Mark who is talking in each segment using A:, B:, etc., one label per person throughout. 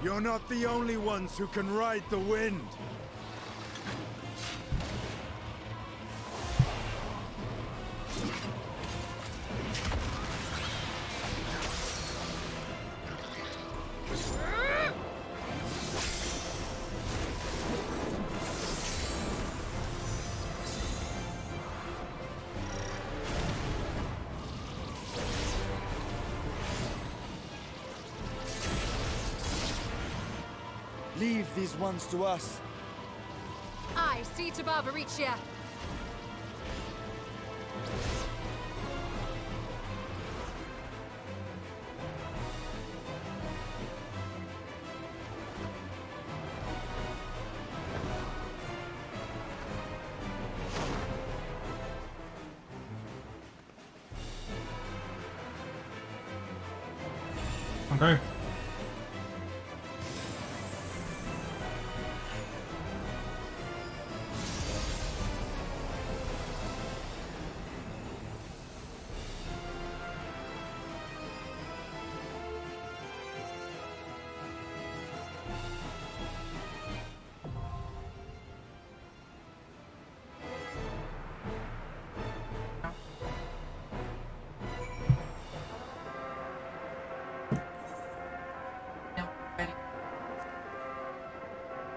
A: You're not the only ones who can ride the wind.
B: Leave these ones to us.
C: I see to Barbaricia.
D: Okay.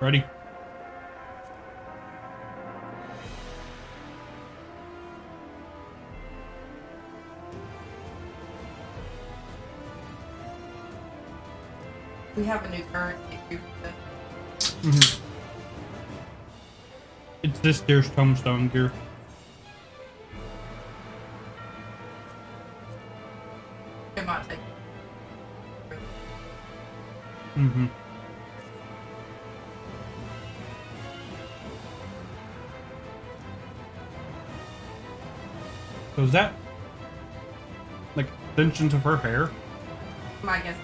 D: Ready?
E: We have a new current.
D: It's this deer's tombstone gear.
E: It might take.
D: Mm-hmm. So is that like extensions of her hair?
E: My guess.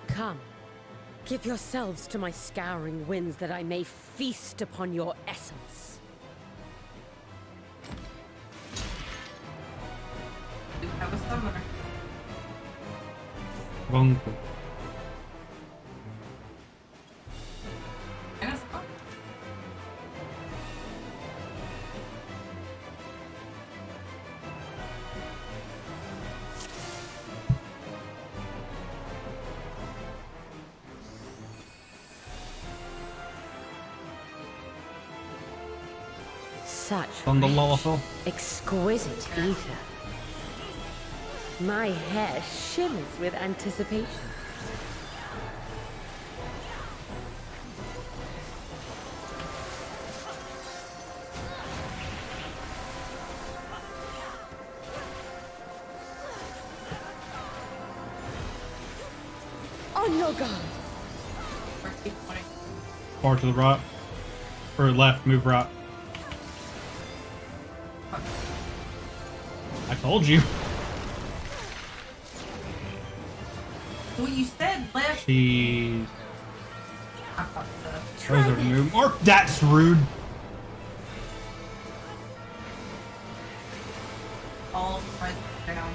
C: Come, give yourselves to my scouring winds that I may feast upon your essence.
E: We have a summoner.
D: Wrong.
E: And a summoner.
C: Such
D: On the
C: rich,
D: lawful.
C: exquisite ether. My hair shimmers with anticipation. On your guard.
D: Far to the right. Or left, move right. I told you.
E: Well, you said left.
D: Jeez.
E: I thought so.
D: Those are new. Or that's rude.
E: All right down.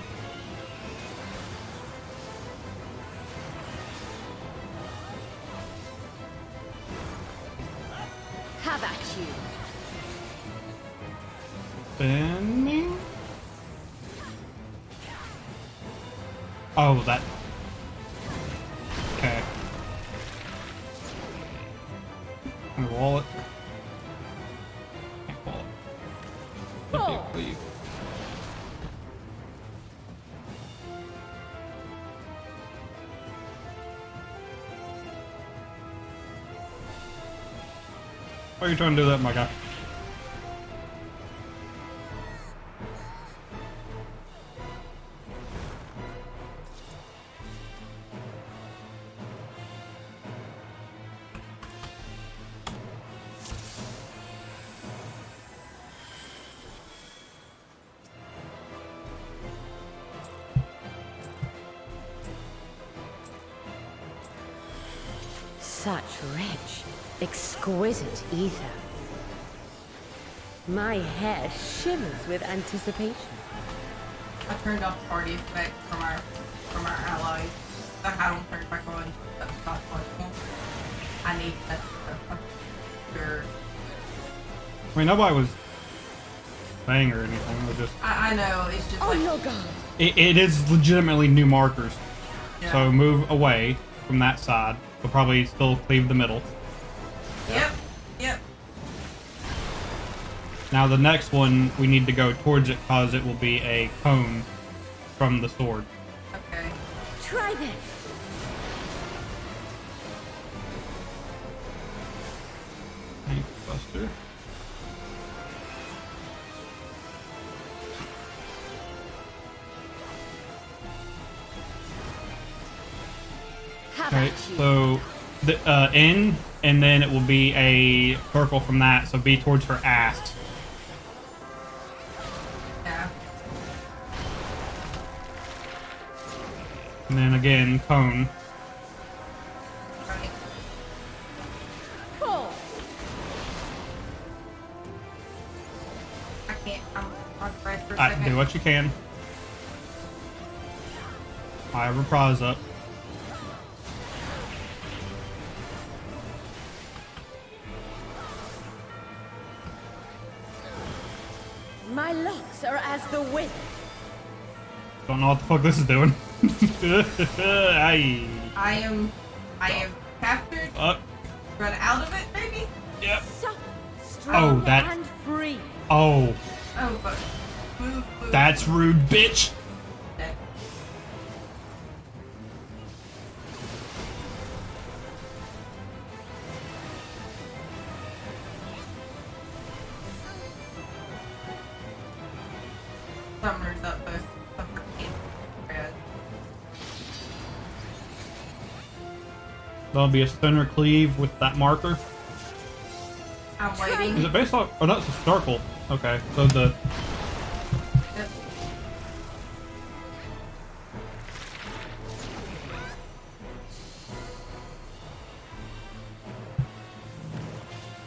C: Have at you?
D: Spinning? Oh, that. Okay. My wallet. Can't wallet.
C: Oh.
D: Leave. Why are you trying to do that, my guy?
C: Such rich, exquisite ether. My hair shimmers with anticipation.
E: I turned off party effect from our allies. I had them turned back on. That's not possible. I need that. Sure.
D: I mean, nobody was saying or anything. It was just.
E: I know. It's just
C: Oh,
E: like
C: no, God.
D: It is legitimately new markers.
E: yeah.
D: So move away from that side. We'll probably still cleave the middle.
E: Yep. Yep.
D: Now the next one, we need to go towards it because it will be a cone from the sword.
E: Okay.
C: Try this.
D: Thanks, Buster.
C: How about
D: Right,
C: you?
D: so the in, and then it will be a circle from that, so be towards her ass.
E: Yeah.
D: And then again, cone.
E: Right.
C: Pull.
E: I can't. I'm on breath for a
D: Alright,
E: second.
D: do what you can. I have a prize up.
C: My locks are as the wind.
D: Don't know what the fuck this is doing. Aye.
E: I am captured.
D: Up.
E: Run out of it, maybe.
D: Yep.
C: So strong
D: that-
C: and free.
D: Oh,
E: Oh, but move.
D: that's rude, bitch.
E: Dead. Summoner's up those.
D: There'll be a center cleave with that marker.
E: I'm
D: Is
E: waiting.
D: it based off? Oh, that's a circle. Okay, so the.
E: Yep.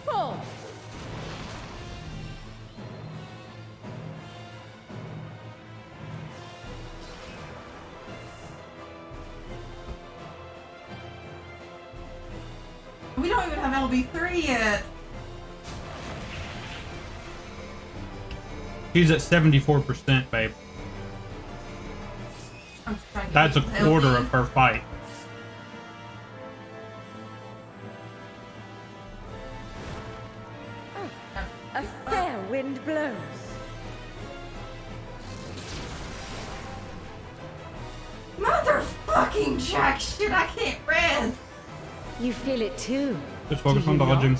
C: Pull.
E: We don't even have LB3 yet.
D: He's at 74%, babe.
E: I'm just trying to
D: That's a
E: get
D: quarter
E: LB.
D: of her fight.
C: A fair wind blows.
E: Motherfucking jack shit, I can't rest.
C: You feel it too.
D: Just focus
C: Do
D: on
C: you not?
D: dodging.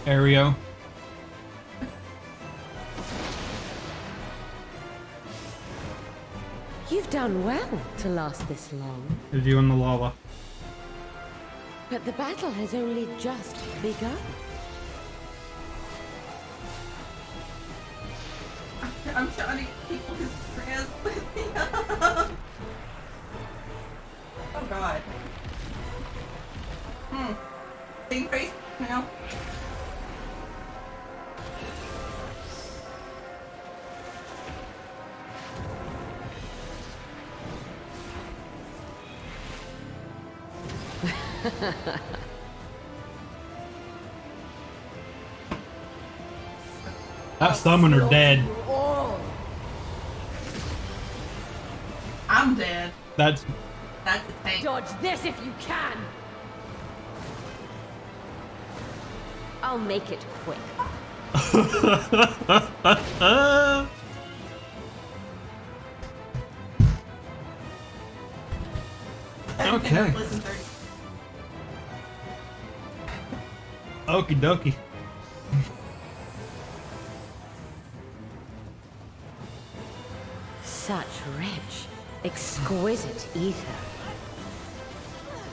D: Aereo.
C: You've done well to last this long.
D: Is you in the lava.
C: But the battle has only just begun.
E: I'm trying to get people to stress with me up. Oh god. Same face now.
D: That summoner dead.
E: I'm dead.
D: That's
E: That's a tank.
C: Dodge this if you can. I'll make it quick.
D: Okay.
E: Listen, 30.
D: Okie dokie.
C: Such rich, exquisite ether.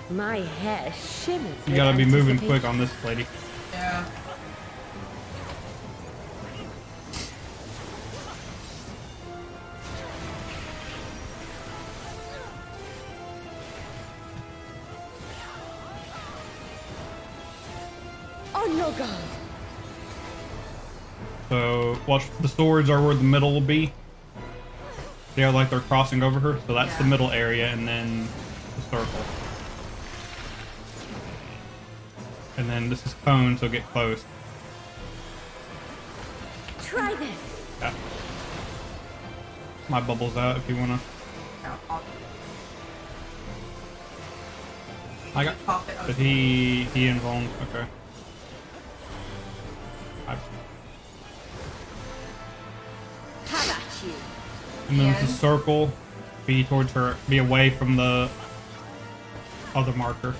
C: My hair shimmers.
D: You
C: with
D: gotta be moving
C: anticipation.
D: quick on this, lady.
E: Yeah.
C: On your guard.
D: So watch, the swords are where the middle will be. They are like they're crossing over her, so that's the
E: Yeah.
D: middle area, and then the circle. And then this is cone, so get close.
C: Try this.
D: Yeah. My bubble's out if you wanna. I got.
E: Pop it.
D: But he invulned. Okay.
C: Have at you.
D: And then the
E: And-
D: circle, be towards her, be away from the other marker.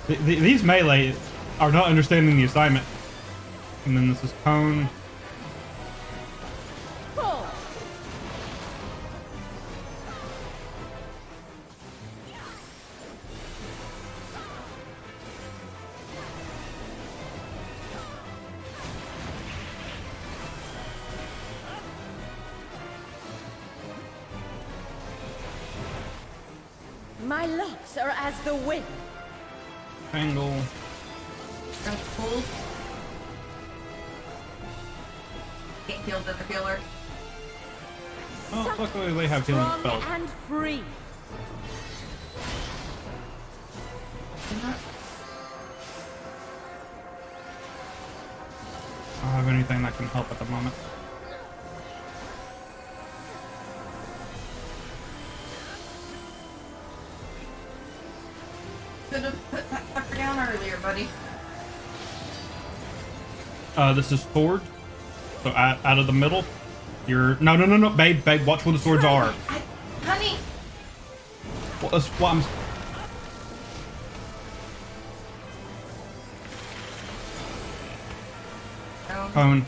D: These melee are not understanding the assignment. And then this is cone.
C: Pull. My locks are as the wind.
D: Angle.
E: That's cool. Can't kill the killer.
D: Oh, luckily they have healing
C: Strong
D: spells.
C: and free.
D: I don't have anything that can help at the moment.
E: Could have put that fucker down earlier, buddy.
D: This is sword. So out of the middle. You're no, babe, watch where the swords are.
E: Honey!
D: Well, that's what I'm. Cone.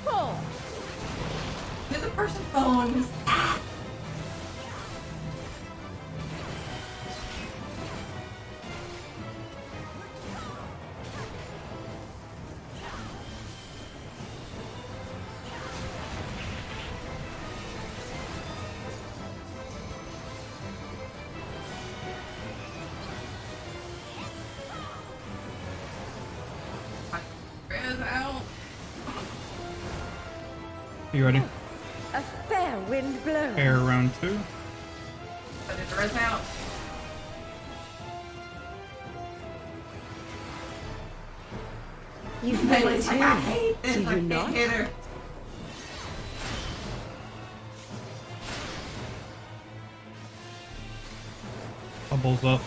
C: Pull.
E: You're the person following this. Out.
D: You ready?
C: A fair wind blows.
D: Air round 2.
E: Put his res out.
C: You feel it
E: It's like, I hate
C: too.
E: this.
C: Do
E: I
C: you
E: can't
C: not?
E: hit her.
D: Bubbles up.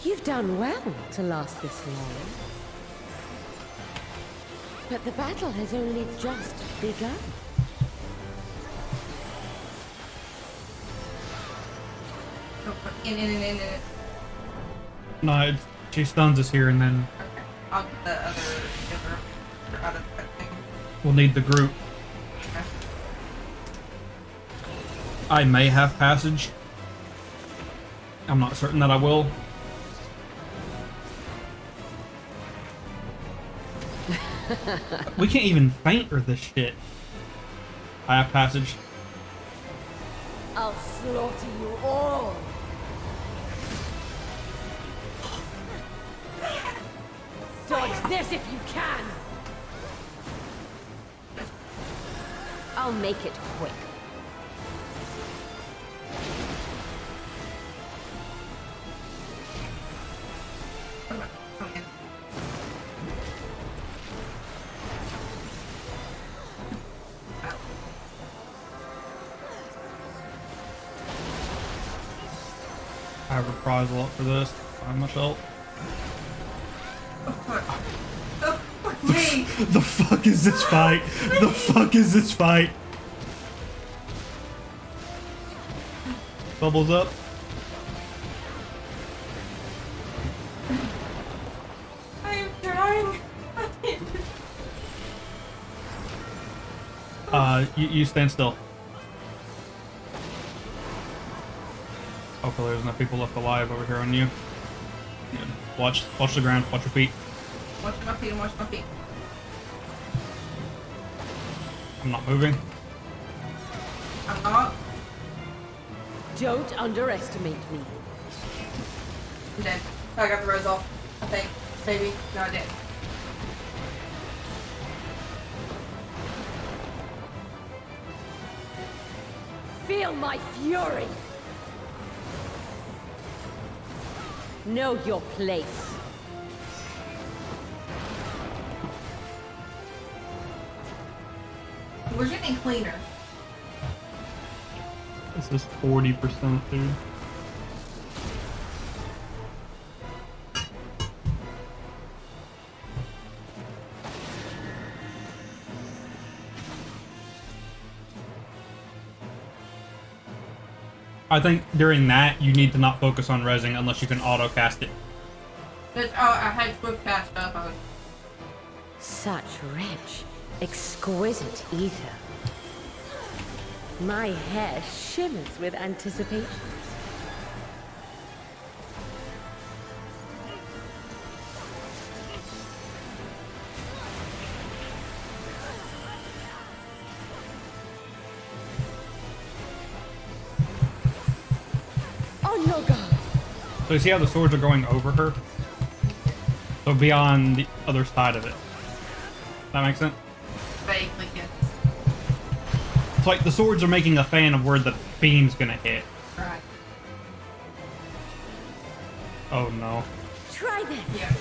C: You've done well to last this long. But the battle has only just begun.
E: Oh, in.
D: No, she stuns us here, and then
E: Okay. I'll get the other out of that thing.
D: we'll need the group.
E: Okay.
D: I may have passage. I'm not certain that I will. We can't even feint her this shit. I have passage.
C: I'll slaughter you all. this if you can! I'll make it quick.
E: Come in.
D: I have reprisal up for this. Find myself.
E: Oh, fuck. Oh, fuck me!
D: The fuck is this fight? The fuck is this fight? Bubbles up.
E: I am trying.
D: You stand still. Hopefully there's enough people left alive over here on you. Good. Watch the ground, watch your feet.
E: Watch my feet, watch my feet.
D: I'm not moving.
E: I'm not.
C: Don't underestimate me.
E: I'm dead. Oh, I got the rose off. I think. Maybe. No, I didn't.
C: Feel my fury! Know your place.
E: We're getting cleaner.
D: This is 40%, dude. I think during that, you need to not focus on rezzing unless you can auto-cast it.
E: Oh, I had swift cast up. I was...
C: Such rich, exquisite ether. My hair shimmers with anticipation. On your guard.
D: So you see how the swords are going over her? So be on the other side of it. That makes sense?
E: vaguely, yes.
D: It's like the swords are making a fan of where the beam's gonna hit.
E: Right.
D: Oh no.
C: Try this.
E: Yeah.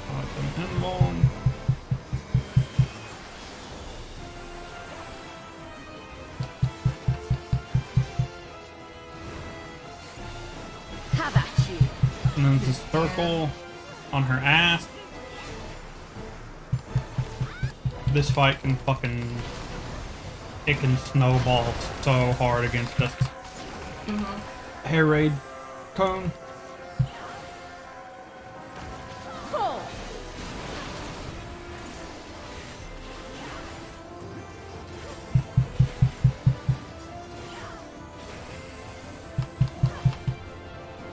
D: Awesome. And long.
C: Have at you.
D: And then there's a circle on her ass. This fight can fucking... It can snowball so hard against us.
E: Mm-hmm.
D: Hair raid cone.
C: Pull.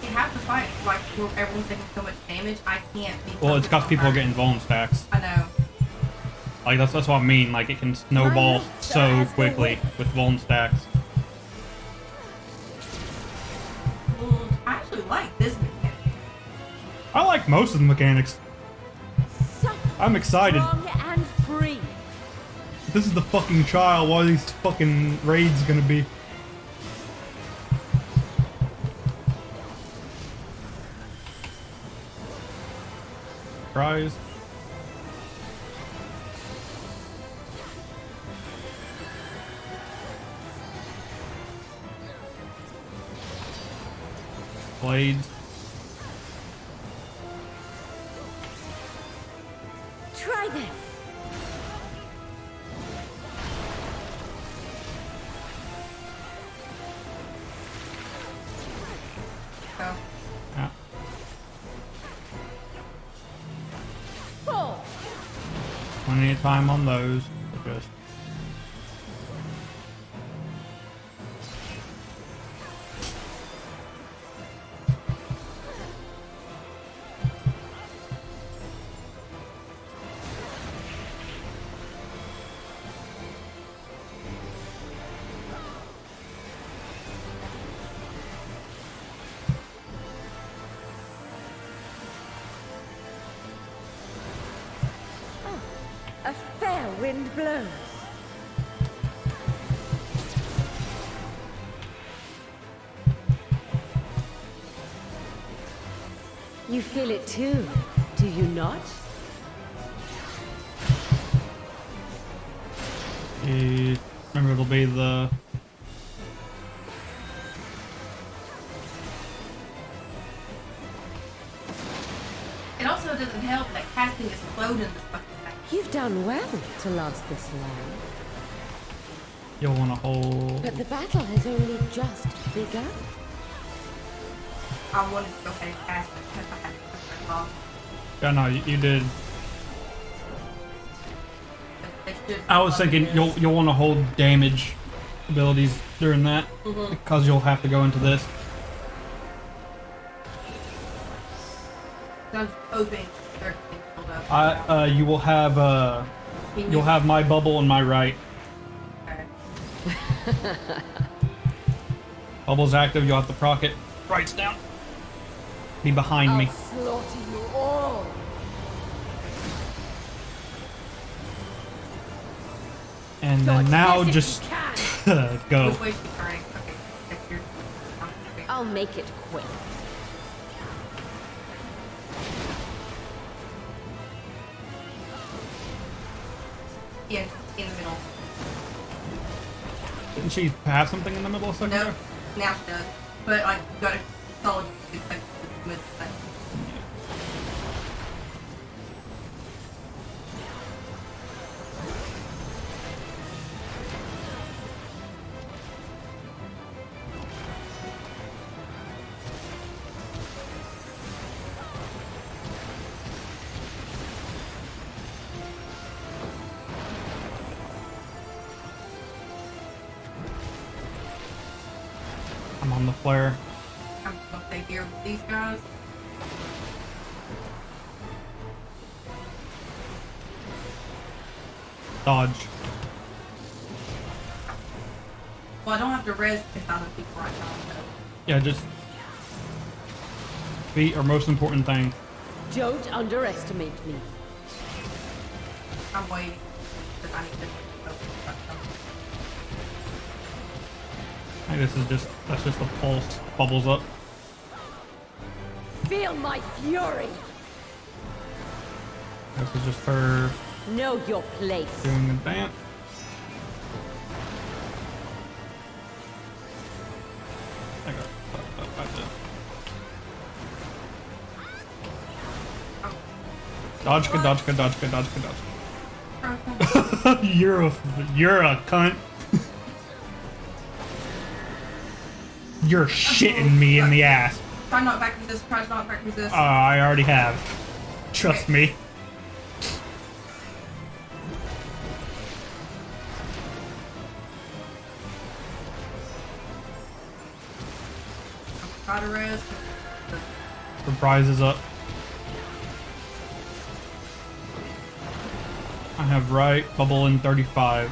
E: You have to fight like where everyone's taking so much damage. I can't be.
D: Well, it's because
E: focused
D: people
E: on
D: are getting vuln stacks.
E: I know.
D: Like that's what I mean. Like it can snowball so quickly with vuln stacks.
E: Well, I actually like this mechanic.
D: I like most of the mechanics. I'm excited.
C: Strong and free.
D: This is the fucking trial. What are these fucking raids gonna be? Prize. Blades.
C: Try this.
E: So
D: Yeah.
C: Pull.
D: Plenty of time on those. Just
C: wind blows. You feel it too, do you not?
D: Remember, it'll be the...
E: It also doesn't help that casting is slowed in this fucking thing.
C: You've done well to last this long.
D: You'll want to hold...
C: But the battle has only just begun.
E: I wanted to go ahead and cast it because I had to push it off.
D: Yeah, no, you did.
E: They should
D: I was thinking you'll want to hold damage abilities during that because you'll have to go into this.
E: I'm hoping everything's filled up.
D: You will have you'll have my bubble on my right.
E: Okay.
D: Bubble's active. You'll have to proc it. Right's down. Be behind me.
C: I'll slaughter you all.
D: And then now just go.
E: Which way is she turning? Okay, that's your... Okay.
C: I'll make it quick.
E: In the middle.
D: Didn't she have something in the middle a second
E: Nope.
D: ago?
E: Now she does. But like, you got a solid good type with thing.
D: I'm on the flare.
E: I'm gonna stay here with these guys.
D: Dodge.
E: Well, I don't have to res piss out of people right now, so.
D: Yeah, just feet are most important thing.
C: Don't underestimate me.
E: I'm waiting. Because I need to...
D: I think that's just a pulse. Bubbles up.
C: Feel my fury.
D: This is just her
C: Know your place.
D: doing the dance. I got dodge, good, dodge, good, dodge, good, dodge, good, dodge. You're a cunt. You're shitting me in the ass.
E: Try not back resist, try not back resist.
D: I already have. Trust me.
E: Try to res.
D: Surprise is up. I have right, bubble in 35.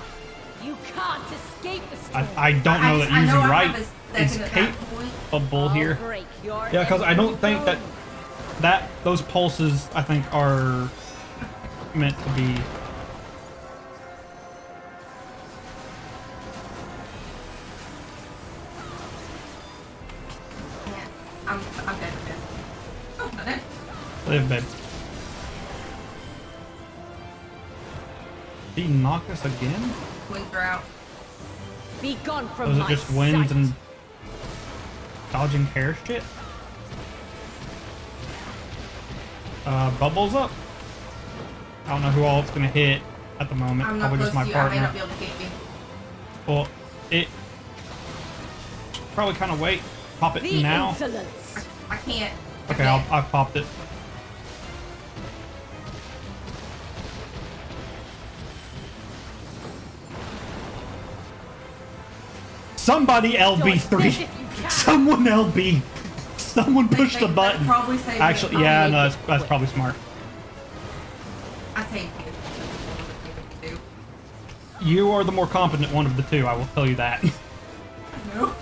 C: You can't escape the storm.
D: I don't know that using
E: I
D: right
E: have a
D: is
E: second at that point.
D: capable
C: I'll
D: here.
C: break your
D: Yeah, because I don't think
C: enemy's
D: that those pulses I think are meant to be.
E: Yeah, I'm dead. Oh, not dead.
D: Live, babe. Did he knock us again?
E: Winds are out.
C: bone. Be gone from
D: Was it
C: my
D: just winds
C: sight.
D: and dodging hair shit? Bubbles up. I don't know who all it's gonna hit at the moment.
E: I'm not
D: Probably
E: close
D: just my
E: to you. I may
D: partner.
E: not be able to get you.
D: Well, it probably kind of wait. Pop it
C: The
D: now.
C: insolence.
E: I can't.
D: Okay, I've popped it. Somebody LB3. Someone LB. Someone push the button.
E: Probably say
D: Actually, yeah, no, that's probably smart.
E: I say it.
D: You are the more competent one of the two, I will tell you that.
E: No.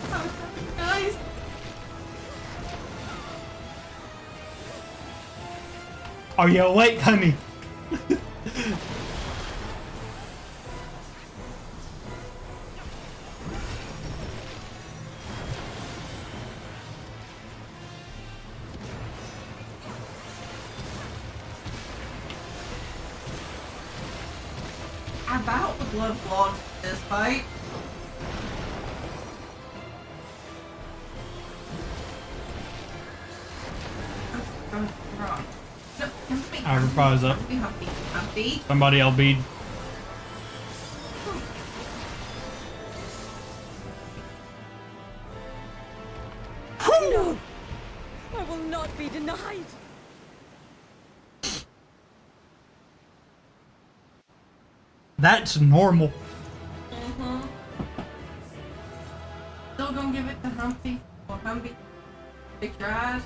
E: Guys.
D: Are you awake, honey?
E: about the blood logs in this fight. Oh, wrong. No, Humpy.
D: Our prize up.
E: Humpy.
D: Somebody LB'd.
C: No! I will not be denied!
D: That's normal.
E: Still gonna give it to Humpty. Or Humpy. Pick your eyes.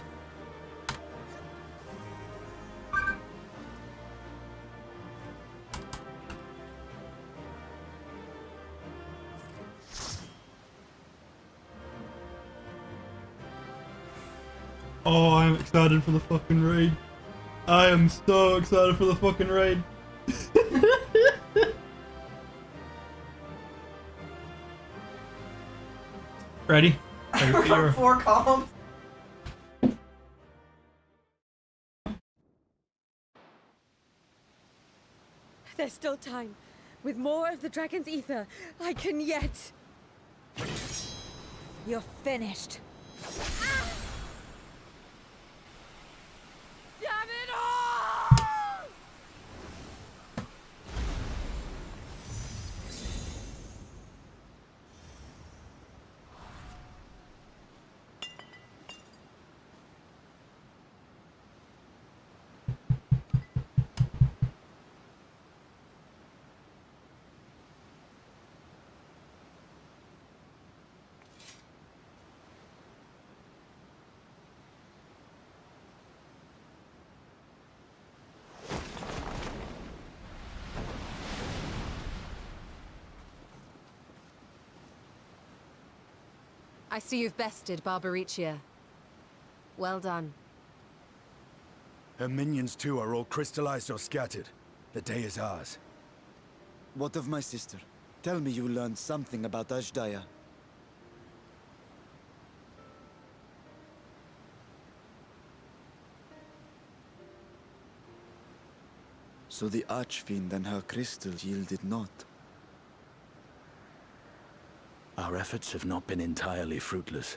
D: Oh, I'm excited for the fucking raid. I am so excited for the fucking raid. Ready?
E: We're 4 columns.
C: There's still time. With more of the dragon's ether, I can yet... You're finished. Damn it all!
F: I see you've bested Barbaricia. Well done.
A: Her minions too are all crystallized or scattered. The day is ours.
B: What of my sister? Tell me you learned something about Ashdaya. So the Archfiend and her crystal yielded not.
G: Our efforts have not been entirely fruitless.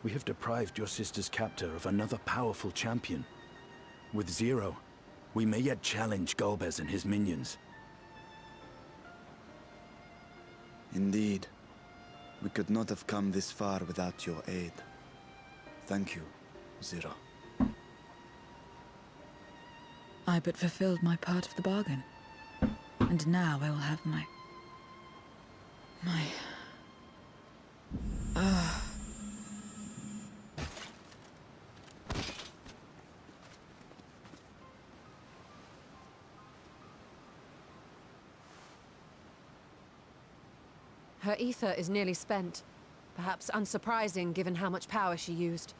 G: We have deprived your sister's captor of another powerful champion. With Zero, we may yet challenge Golbez and his minions.
B: Indeed. We could not have come this far without your aid. Thank you, Zero.
H: I but fulfilled my part of the bargain. And now I will have my...
F: Her ether is nearly spent. Perhaps unsurprising given how much power she used.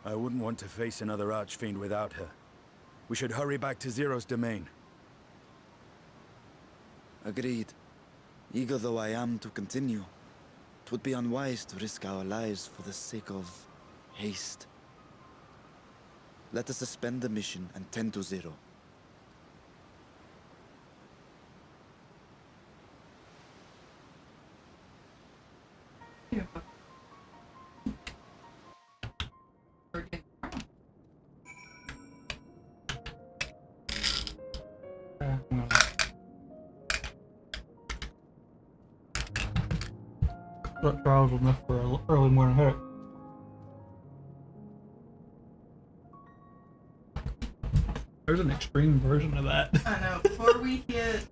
A: I wouldn't want to face another Archfiend without her. We should hurry back to Zero's domain.
B: Agreed. Eager though I am to continue, it would be unwise to risk our lives for the sake of haste. Let us suspend the mission and tend to Zero.
D: That trials enough for an early morning hit. There's an extreme version of that.
E: I know. Before we hit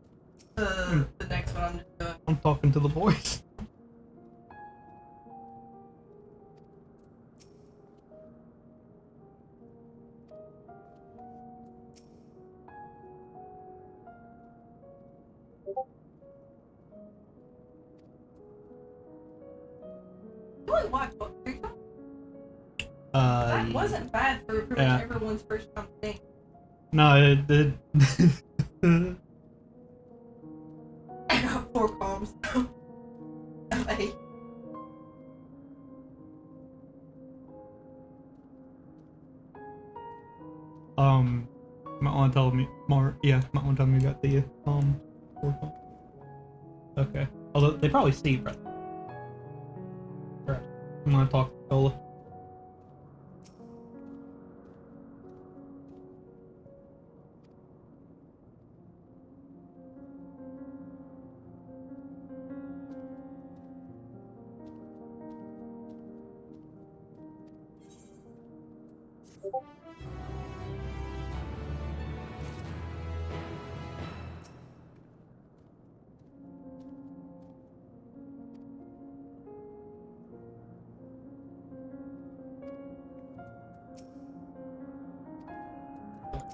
E: the next one, I'm just doing.
D: I'm talking to the boys.
E: You only watched what, 3 times? That wasn't bad for pretty much everyone's first time thing.
D: No, it did.
E: I got 4 comms. LA.
D: My want to tell me more. Yeah, might want to tell me about the portal. Okay. Although they probably see, but alright. I'm gonna talk to Cola.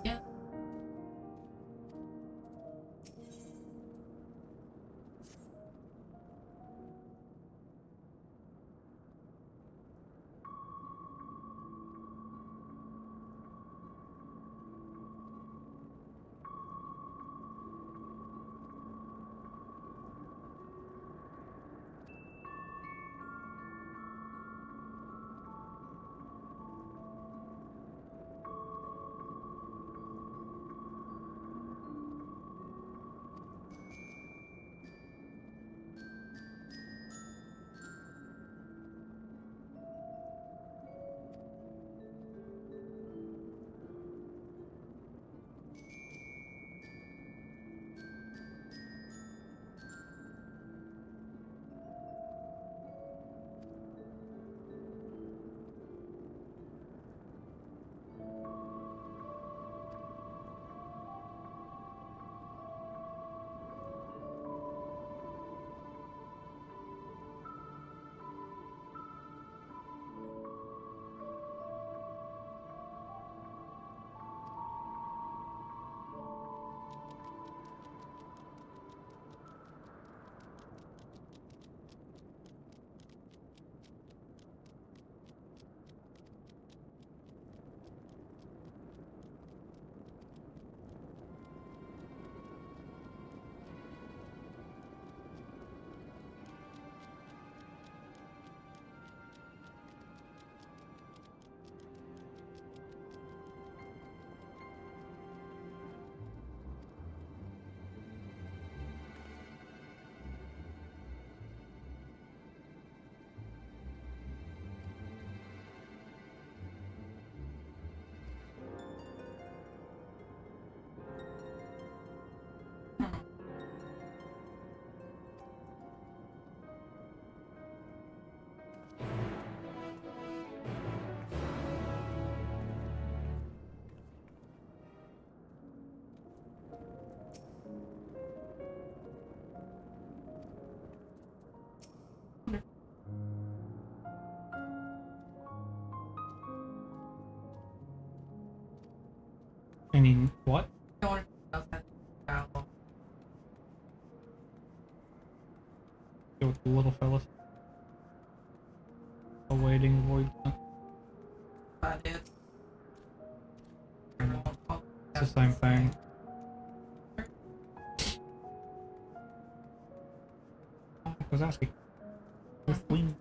E: Yeah.
D: Meaning what?
E: No one else has travel.
D: Go with the little fellas. Awaiting void.
E: But it's
D: It's the same thing. I was asking. With wing.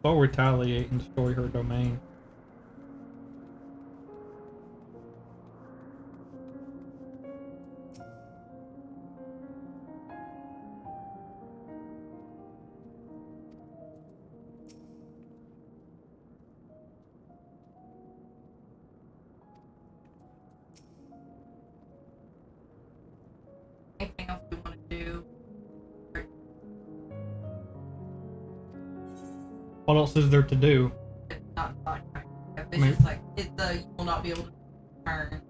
D: They'll retaliate and destroy her domain.
E: anything else we want to do
D: What else is there to do?
E: It's not like it's
D: I mean-
E: just like you will not be able to turn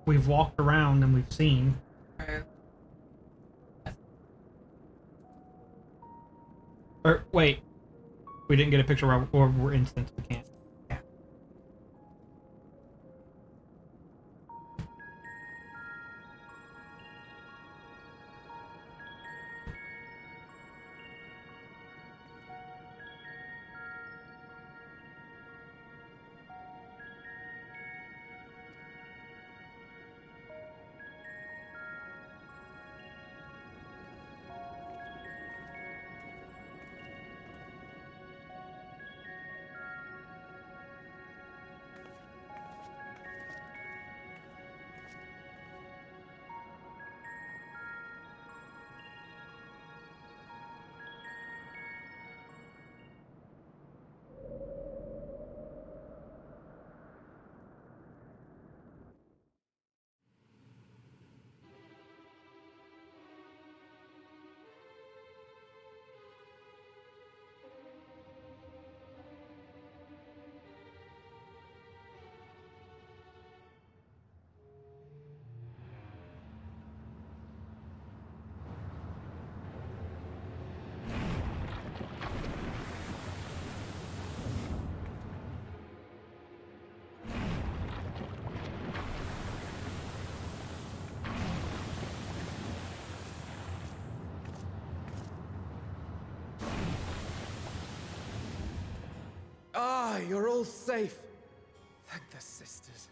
D: We've walked around and we've seen.
E: through.
D: Or wait, we didn't get a picture where we're instant. We can't. Yeah.
I: Ah, you're all safe. Thank the sisters.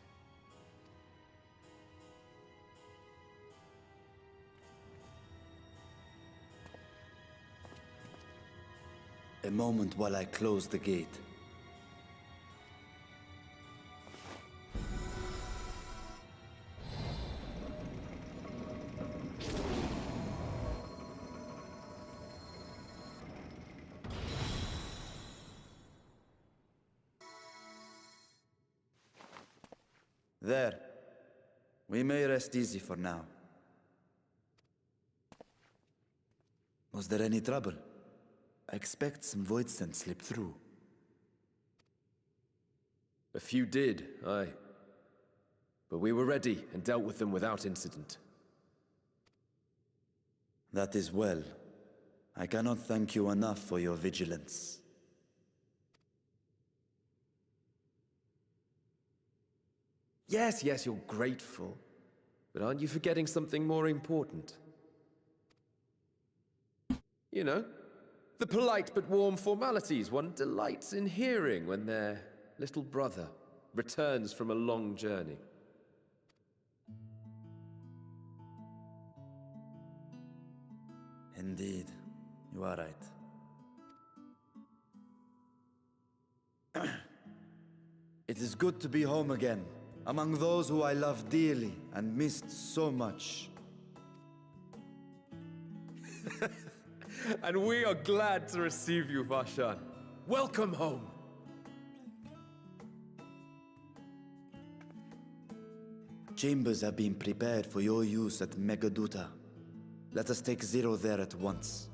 B: A moment while I close the gate. There. We may rest easy for now. Was there any trouble? I expect some void scent slipped through.
I: A few did, aye. But we were ready and dealt with them without incident.
B: That is well. I cannot thank you enough for your vigilance.
I: Yes, yes, you're grateful. But aren't you forgetting something more important? You know, the polite but warm formalities one delights in hearing when their little brother returns from a long journey.
B: Indeed, you are right. It is good to be home again, among those who I love dearly and missed so much.
I: And we are glad to receive you, Varshan. Welcome home.
B: Chambers have been prepared for your use at Megaduta. Let us take Zero there at once.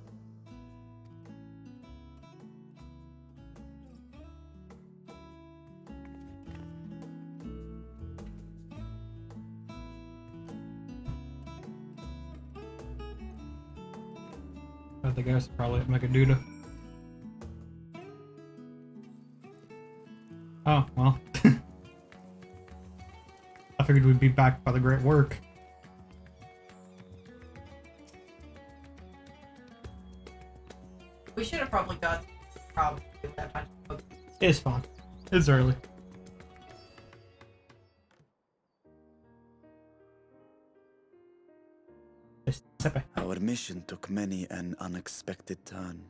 D: I think that's probably at Megaduta. Oh, well. I figured we'd be back by the great work.
E: We should have probably got that bunch of books.
D: It's fine. It's early.
B: Our mission took many an unexpected turn.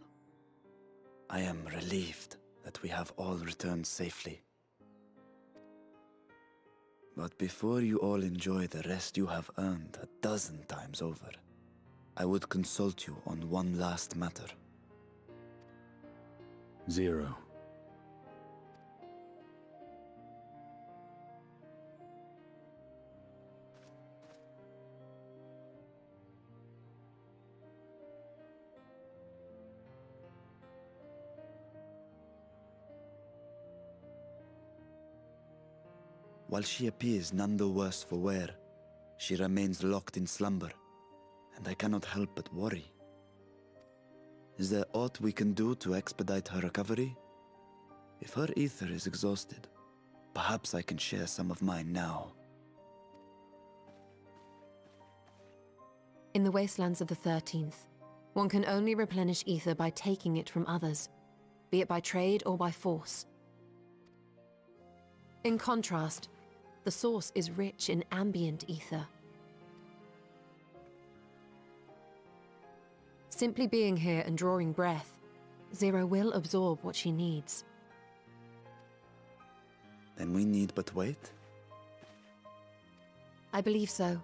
B: I am relieved that we have all returned safely. But before you all enjoy the rest you have earned 12 times over, I would consult you on one last matter.
G: Zero.
B: While she appears none the worse for wear, she remains locked in slumber, and I cannot help but worry. Is there aught we can do to expedite her recovery? If her ether is exhausted, perhaps I can share some of mine now.
F: In the wastelands of the 13th, one can only replenish ether by taking it from others, be it by trade or by force. In contrast, the source is rich in ambient ether. Simply being here and drawing breath, Zero will absorb what she needs.
B: Then we need but wait?
F: I believe so.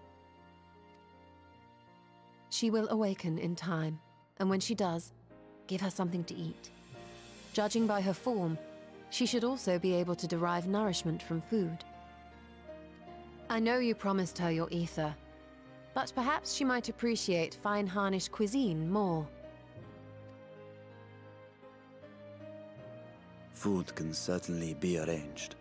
F: She will awaken in time, and when she does, give her something to eat. Judging by her form, she should also be able to derive nourishment from food. I know you promised her your ether, but perhaps she might appreciate fine Harnish cuisine more.
B: Food can certainly be arranged.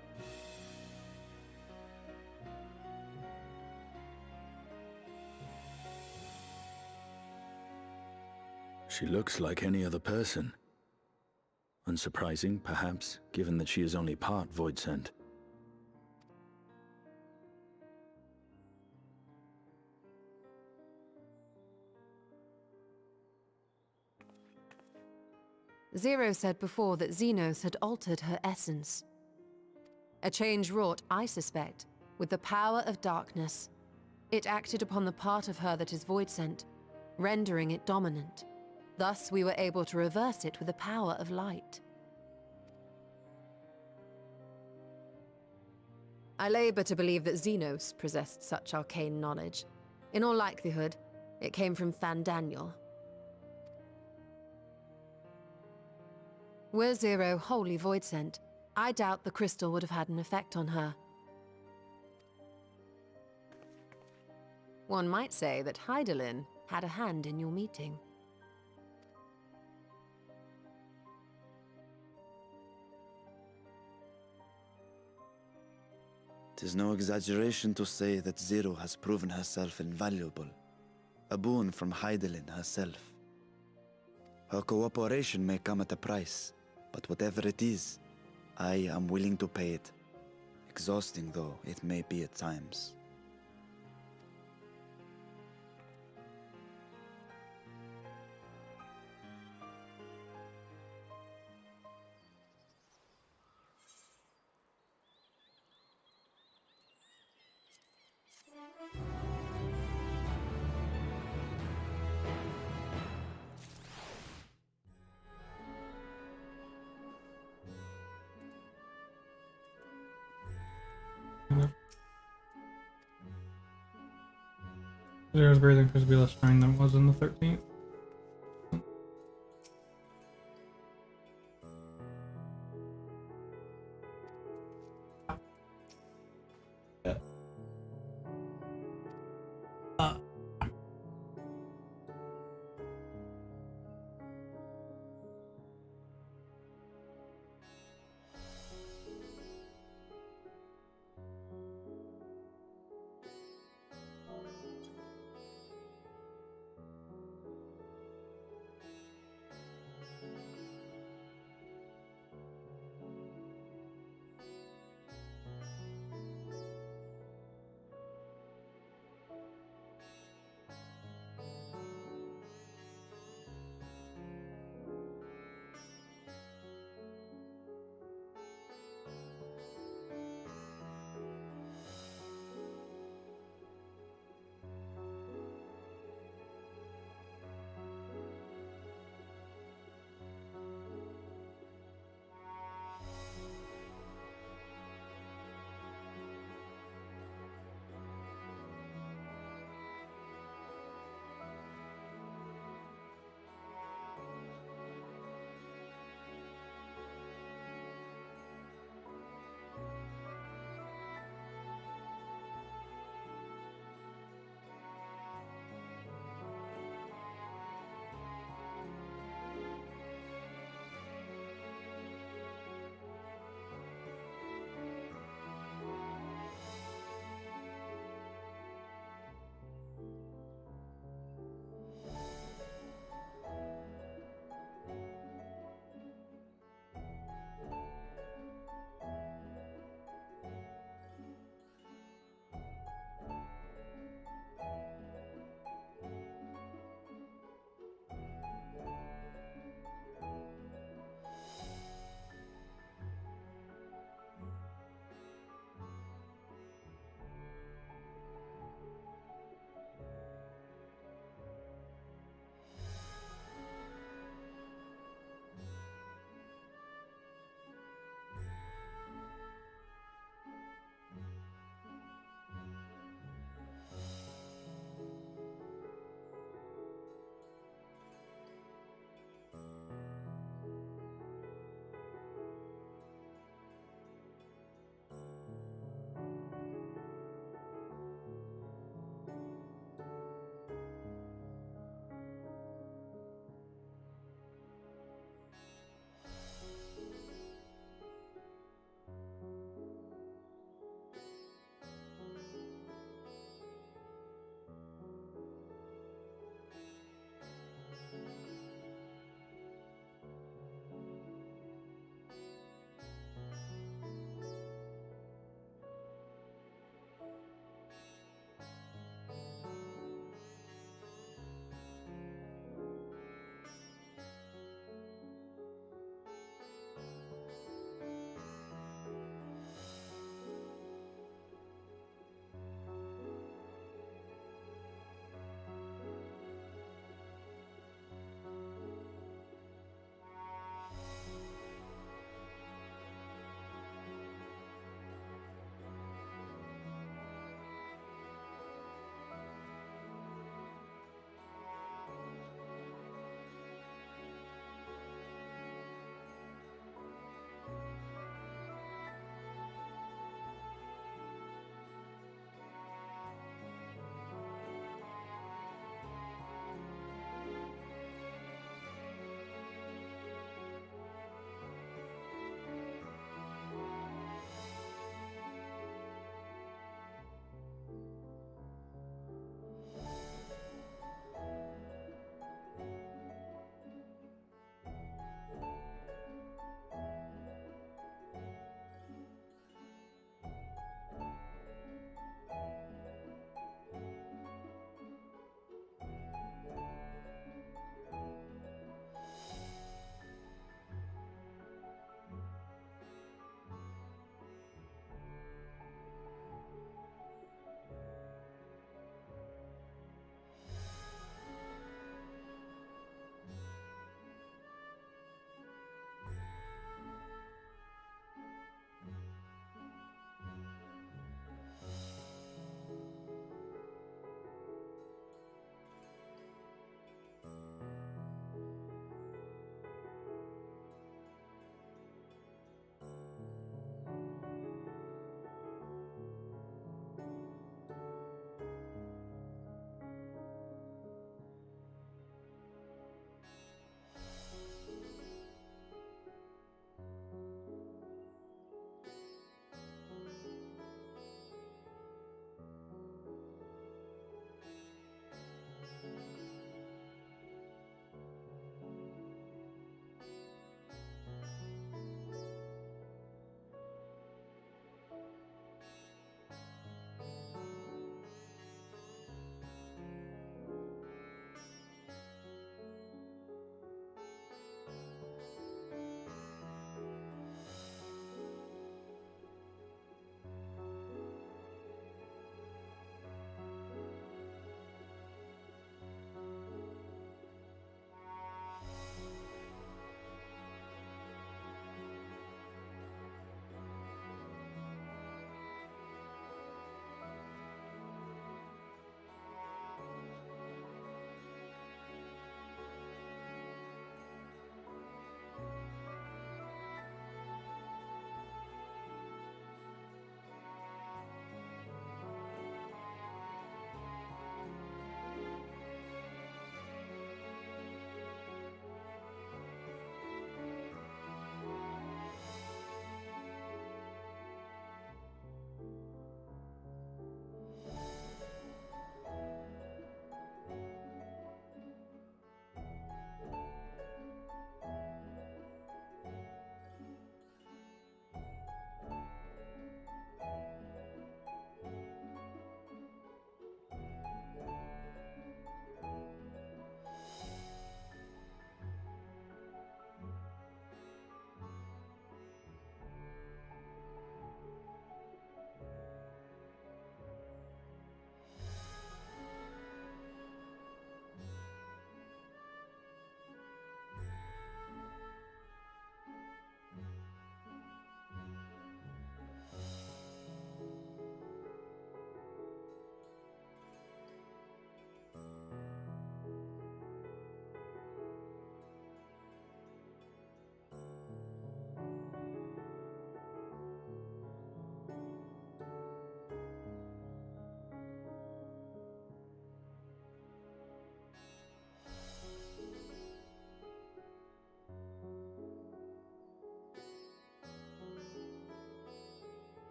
G: She looks like any other person. Unsurprising, perhaps, given that she is only part Voidsent.
F: Zero said before that Xenos had altered her essence. A change wrought, I suspect, with the power of darkness. It acted upon the part of her that is Voidsent, rendering it dominant. Thus, we were able to reverse it with the power of light. I labor to believe that Xenos possessed such arcane knowledge. In all likelihood, it came from Fandaniel. Were Zero wholly Voidsent, I doubt the crystal would have had an effect on her. One might say that Hydaelyn had a hand in your meeting.
B: 'Tis no exaggeration to say that Zero has proven herself invaluable. A boon from Hydaelyn herself. Her cooperation may come at a price, but whatever it is, I am willing to pay it. Exhausting though it may be at times.
D: Zero's breathing appears to be less strained than it was in the 13th.
I: Yeah.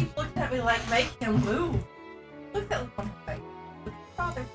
E: keep looking at me like make him move. Look at that look on his face. Look at father.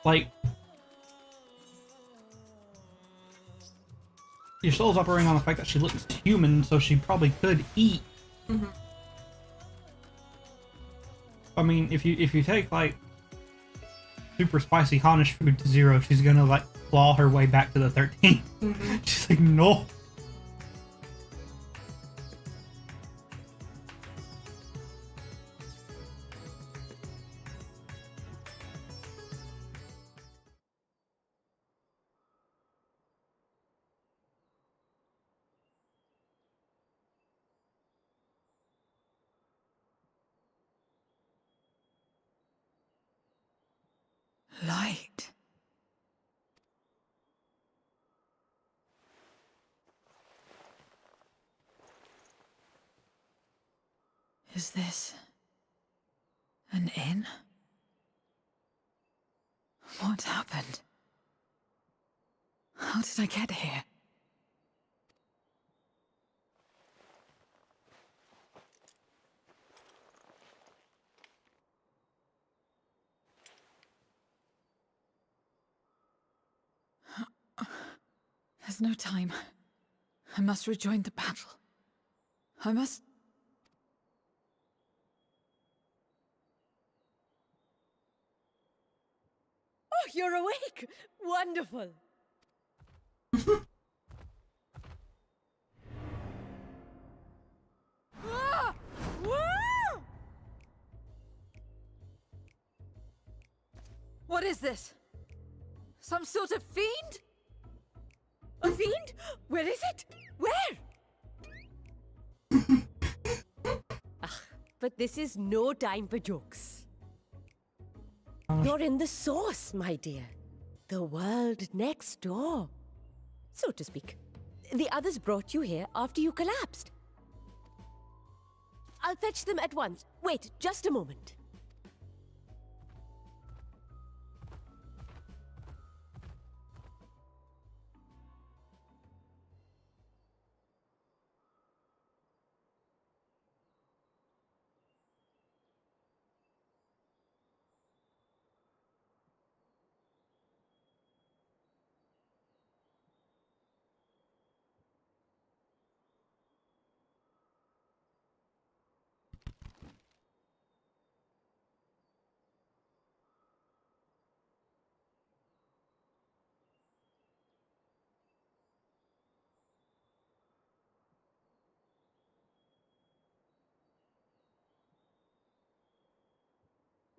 D: Like, your soul's operating on the fact that she looks human, so she probably could eat.
E: Mm-hmm.
D: I mean, if you take like super spicy Hanish food to Zero, she's gonna like claw her way back to the 13.
E: Mm-hmm.
D: She's like, no.
H: Light. Is this an inn? What happened? How did I get here? There's no time. I must rejoin the battle. I must...
C: Oh, you're awake! Wonderful! Ah! Woo!
H: What is this? Some sort of fiend?
C: A fiend? Where is it? Where? But this is no time for jokes. You're in the source, my dear. The world next door. So to speak. The others brought you here after you collapsed. I'll fetch them at once. Wait, just a moment.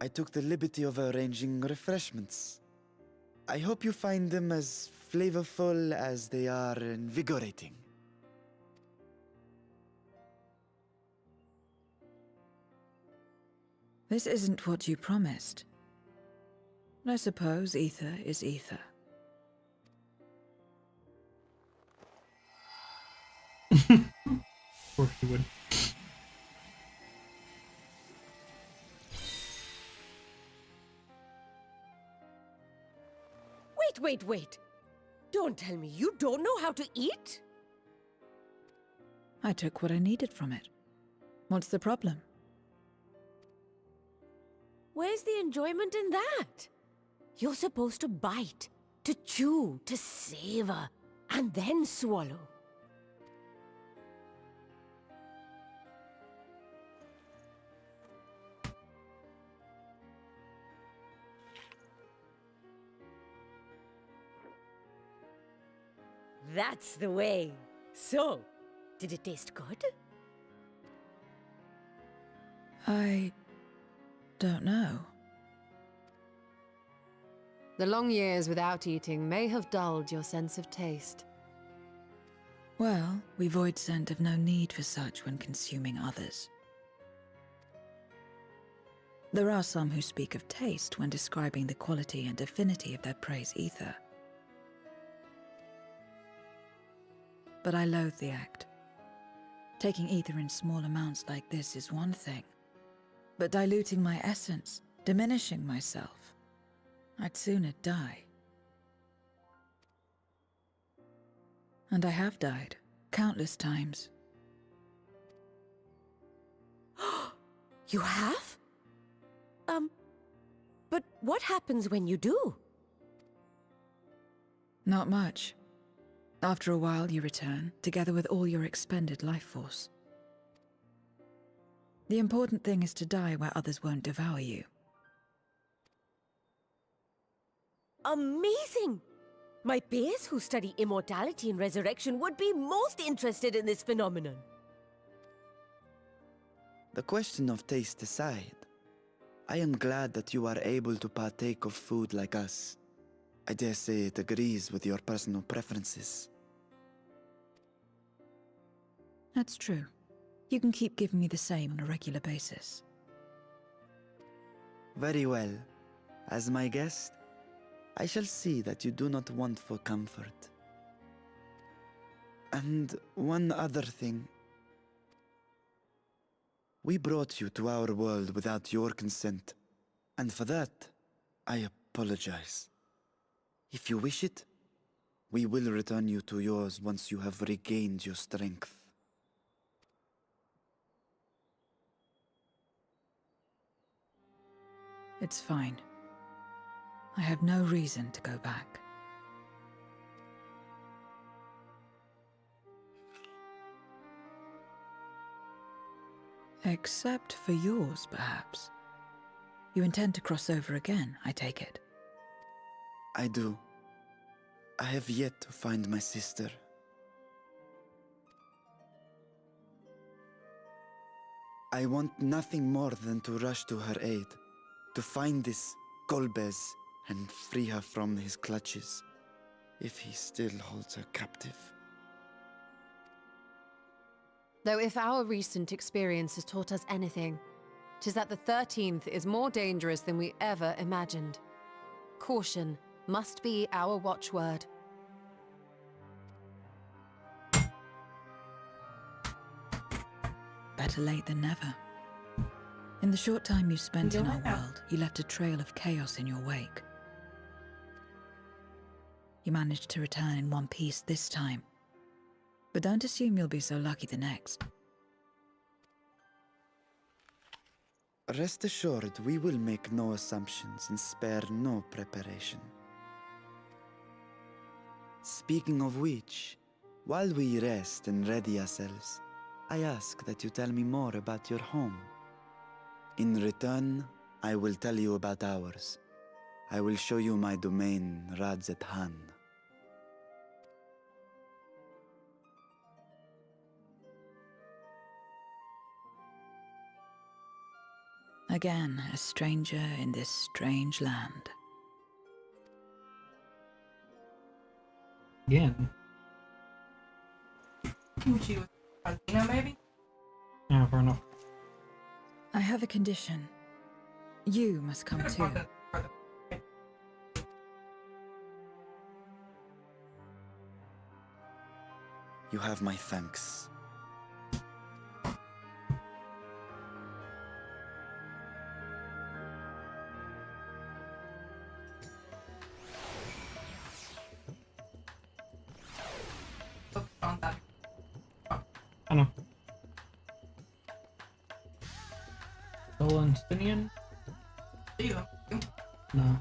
B: I took the liberty of arranging refreshments. I hope you find them as flavorful as they are invigorating.
H: This isn't what you promised. I suppose ether is ether.
D: Of course you would.
C: Wait. Don't tell me you don't know how to eat?
H: I took what I needed from it. What's the problem?
C: Where's the enjoyment in that? You're supposed to bite, to chew, to savor, and then swallow. That's the way. So, did it taste good?
H: I don't know.
F: The long years without eating may have dulled your sense of taste.
H: Well, we voidsent have no need for such when consuming others. There are some who speak of taste when describing the quality and affinity of their prey's ether. But I loathe the act. Taking ether in small amounts like this is one thing, but diluting my essence, diminishing myself, I'd sooner die. And I have died, countless times.
C: You have? But what happens when you do?
H: Not much. After a while, you return, together with all your expended life force. The important thing is to die where others won't devour you.
C: Amazing! My peers who study immortality and resurrection would be most interested in this phenomenon.
B: The question of taste aside, I am glad that you are able to partake of food like us. I dare say it agrees with your personal preferences.
H: That's true. You can keep giving me the same on a regular basis.
B: Very well. As my guest, I shall see that you do not want for comfort. And one other thing. We brought you to our world without your consent, and for that, I apologize. If you wish it, we will return you to yours once you have regained your strength.
H: It's fine. I have no reason to go back. Except for yours, perhaps. You intend to cross over again, I take it.
B: I do. I have yet to find my sister. I want nothing more than to rush to her aid, to find this Golbez and free her from his clutches, if he still holds her captive.
F: Though if our recent experience has taught us anything, 'tis that the 13th is more dangerous than we ever imagined. Caution must be our watchword.
H: better late than never. In the short time you spent in
E: You'll
H: our
E: find out.
H: world, you left a trail of chaos in your wake. You managed to return in one piece this time. But don't assume you'll be so lucky the next.
B: Rest assured, we will make no assumptions and spare no preparation. Speaking of which, while we rest and ready ourselves, I ask that you tell me more about your home. In return, I will tell you about ours. I will show you my domain, Radzet-Han.
H: Again, a stranger in this strange land.
D: Again.
E: She was Alina, maybe?
D: Yeah, fair enough.
H: I have a condition. You must come too.
B: You have my thanks.
E: Focus on that.
D: I know. Palestinian?
E: Do you?
D: No.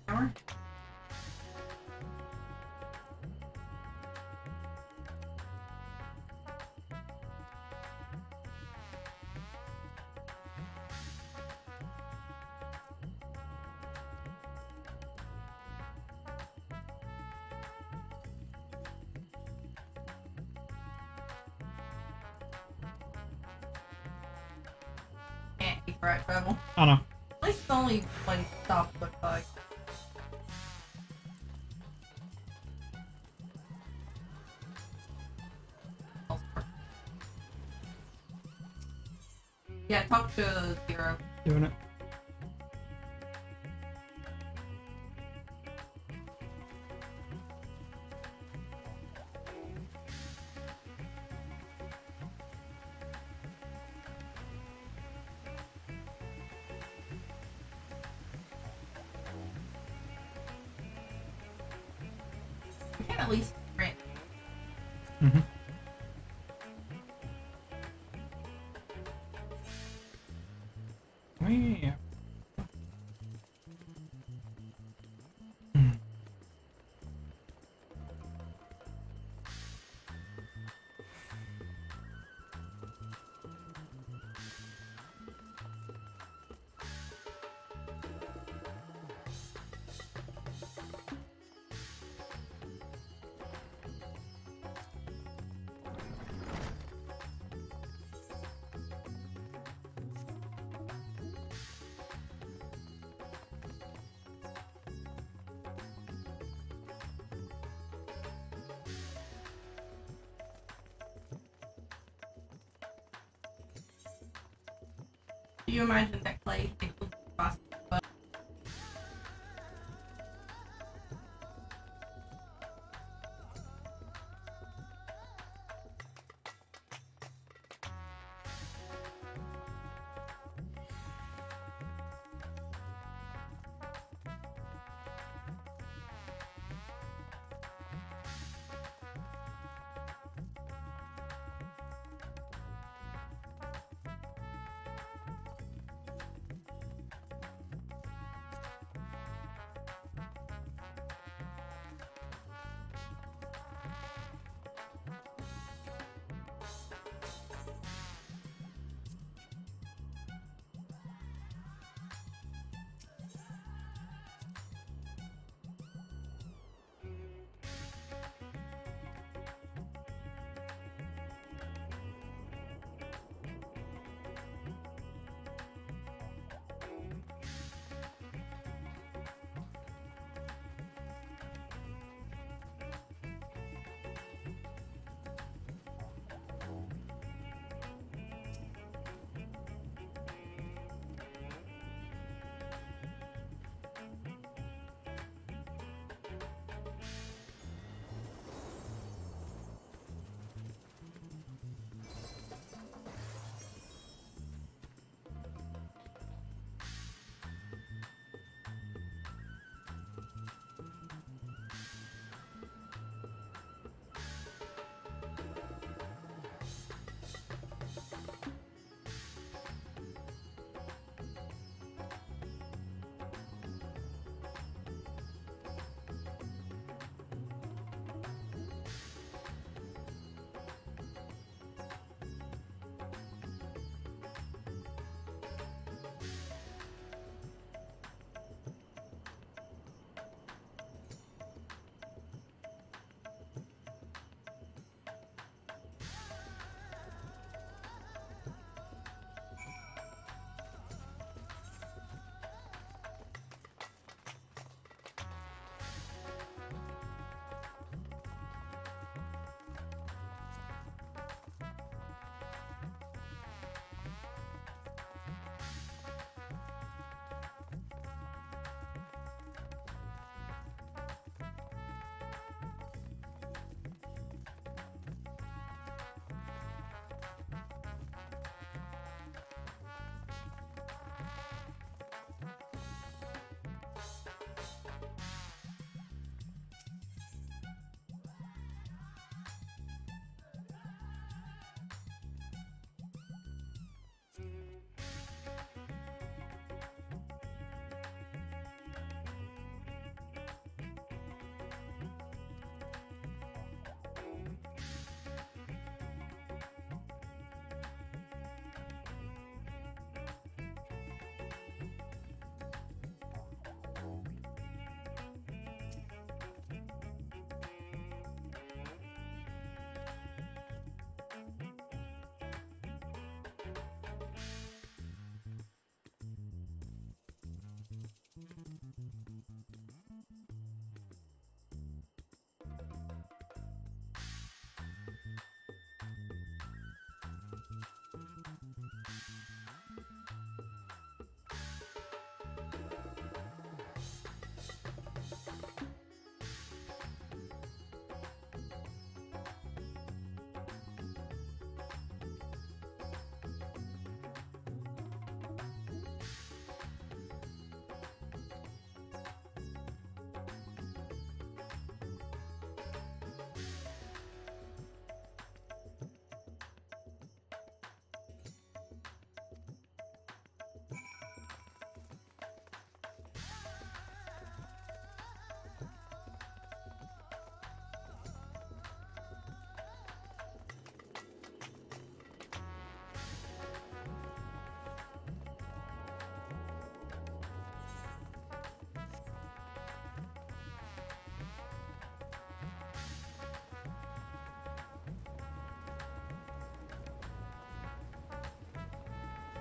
E: Hour? Can't keep right travel.
D: I know.
E: At least it's only one stop looks like. Yeah, talk to Zero.
D: Doing it.
E: We can at least print.
D: Mm-hmm. Yeah.
E: Do you imagine that Clay thinks it's possible? But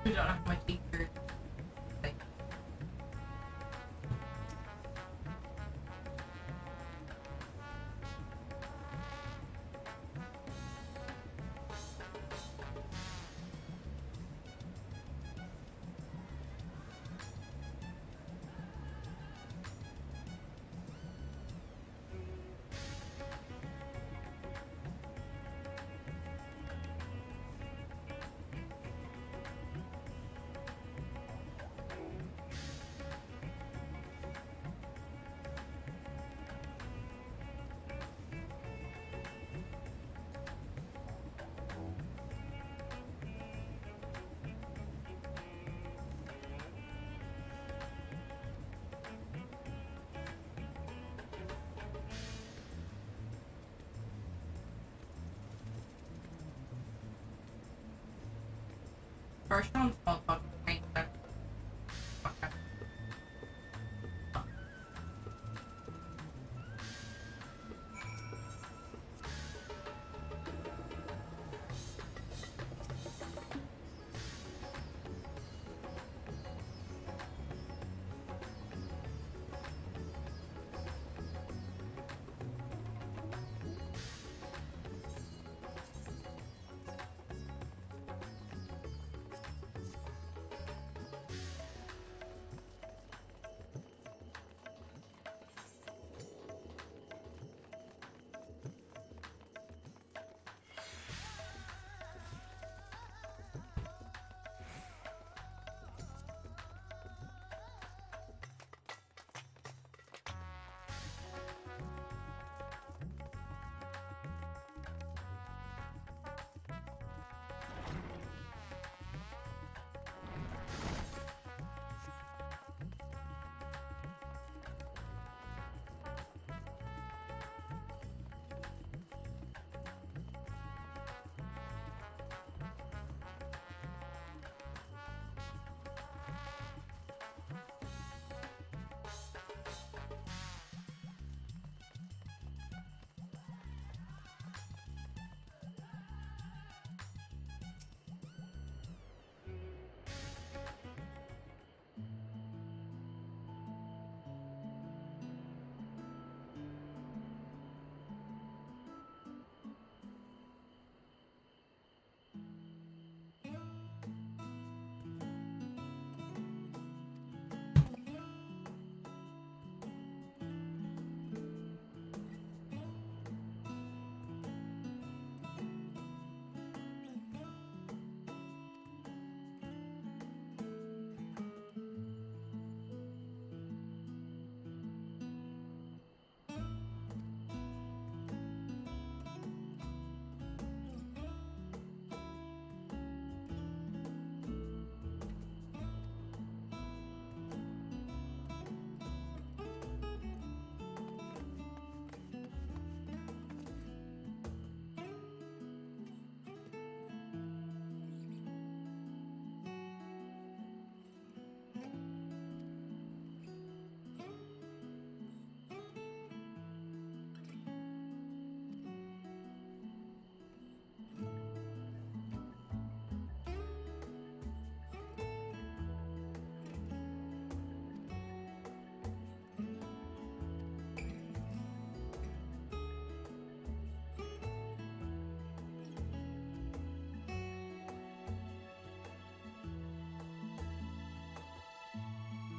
E: We don't have much teachers. Like, first one's called fucking paint. Okay.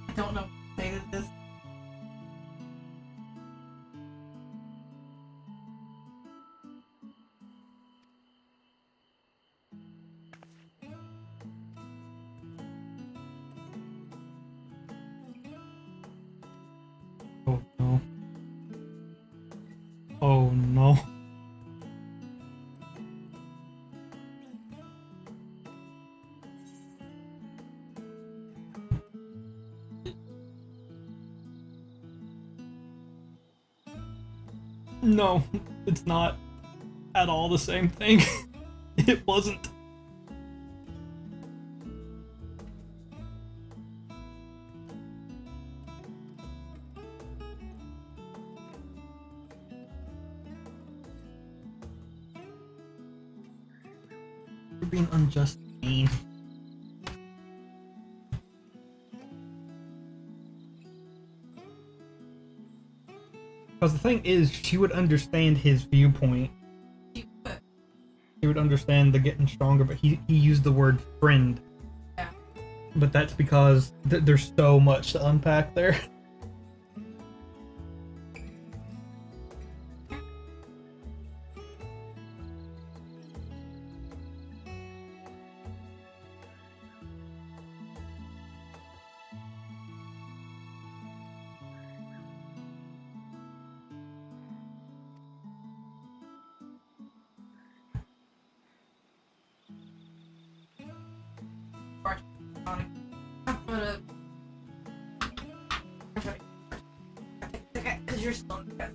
E: I don't know what to say to this.
D: Oh no. Oh no. No, it's not at all the same thing. It wasn't. You're being unjust, mean. Because the thing is, she would understand his viewpoint.
E: She could.
D: She would understand the getting stronger, but he used the word friend.
E: Yeah.
D: But that's because there's so much to unpack there.
E: Because you're still good.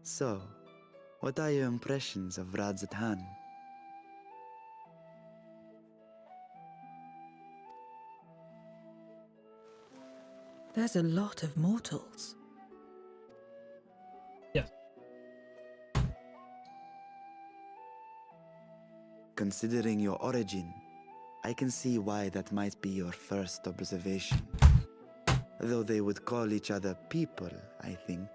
B: So, what are your impressions of Radzatan?
H: There's a lot of mortals.
D: Yes.
B: Considering your origin, I can see why that might be your first observation. Though they would call each other people, I think.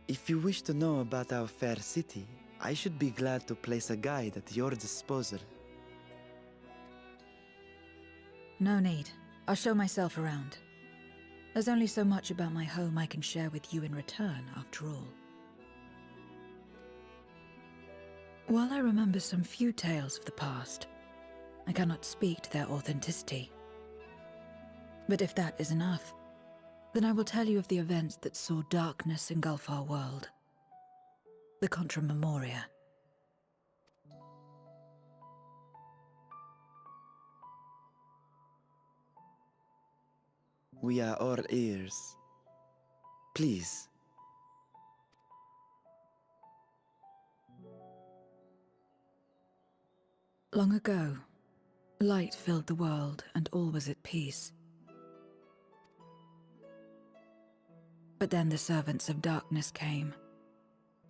B: If you wish to know about our fair city, I should be glad to place a guide at your disposal.
H: No need. I'll show myself around. There's only so much about my home I can share with you in return, after all. While I remember some few tales of the past, I cannot speak to their authenticity. But if that is enough, then I will tell you of the events that saw darkness engulf our world. The Contra Memoria.
B: We are all ears. Please.
H: Long ago, light filled the world and all was at peace. But then the servants of darkness came,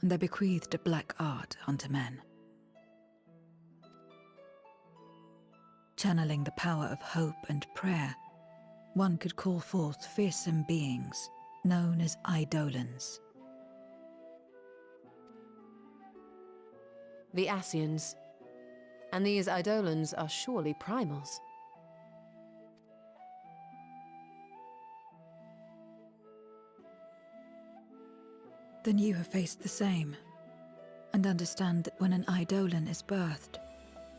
H: and they bequeathed a black art unto men. Channeling the power of hope and prayer, one could call forth fearsome beings known as Eidolons.
F: The Ascians. And these Eidolons are surely primals.
H: Then you have faced the same, and understand that when an Eidolon is birthed,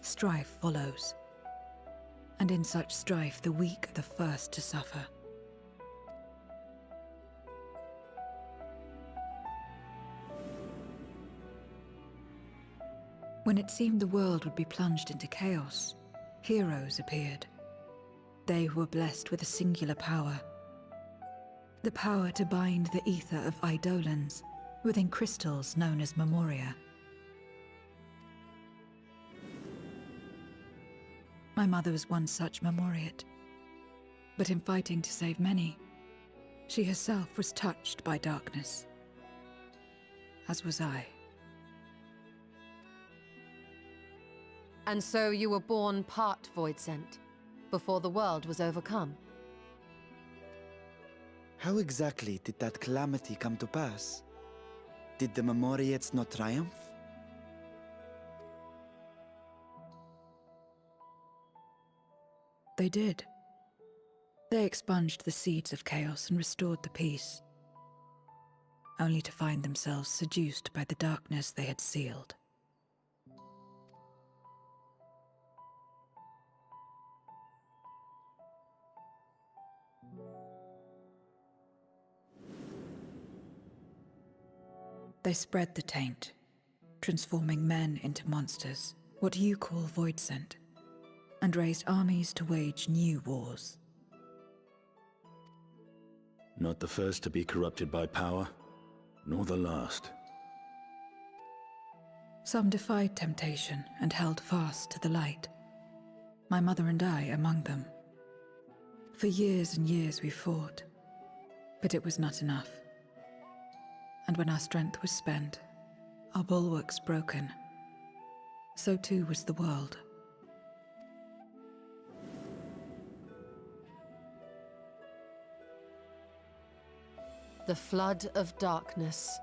H: strife follows. And in such strife, the weak are the first to suffer. When it seemed the world would be plunged into chaos, heroes appeared. They who were blessed with a singular power. The power to bind the ether of Eidolons within crystals known as Memoria. My mother was one such Memoriate. But in fighting to save many, she herself was touched by darkness. As was I.
F: And so you were born part Voidsent, before the world was overcome.
B: How exactly did that calamity come to pass? Did the Memoriates not triumph?
H: They did. They expunged the seeds of chaos and restored the peace, only to find themselves seduced by the darkness they had sealed. They spread the taint, transforming men into monsters, what you call Voidsent, and raised armies to wage new wars.
G: Not the first to be corrupted by power, nor the last.
H: Some defied temptation and held fast to the light. My mother and I among them. For years and years we fought, but it was not enough. And when our strength was spent, our bulwarks broken, so too was the world.
F: The flood of darkness.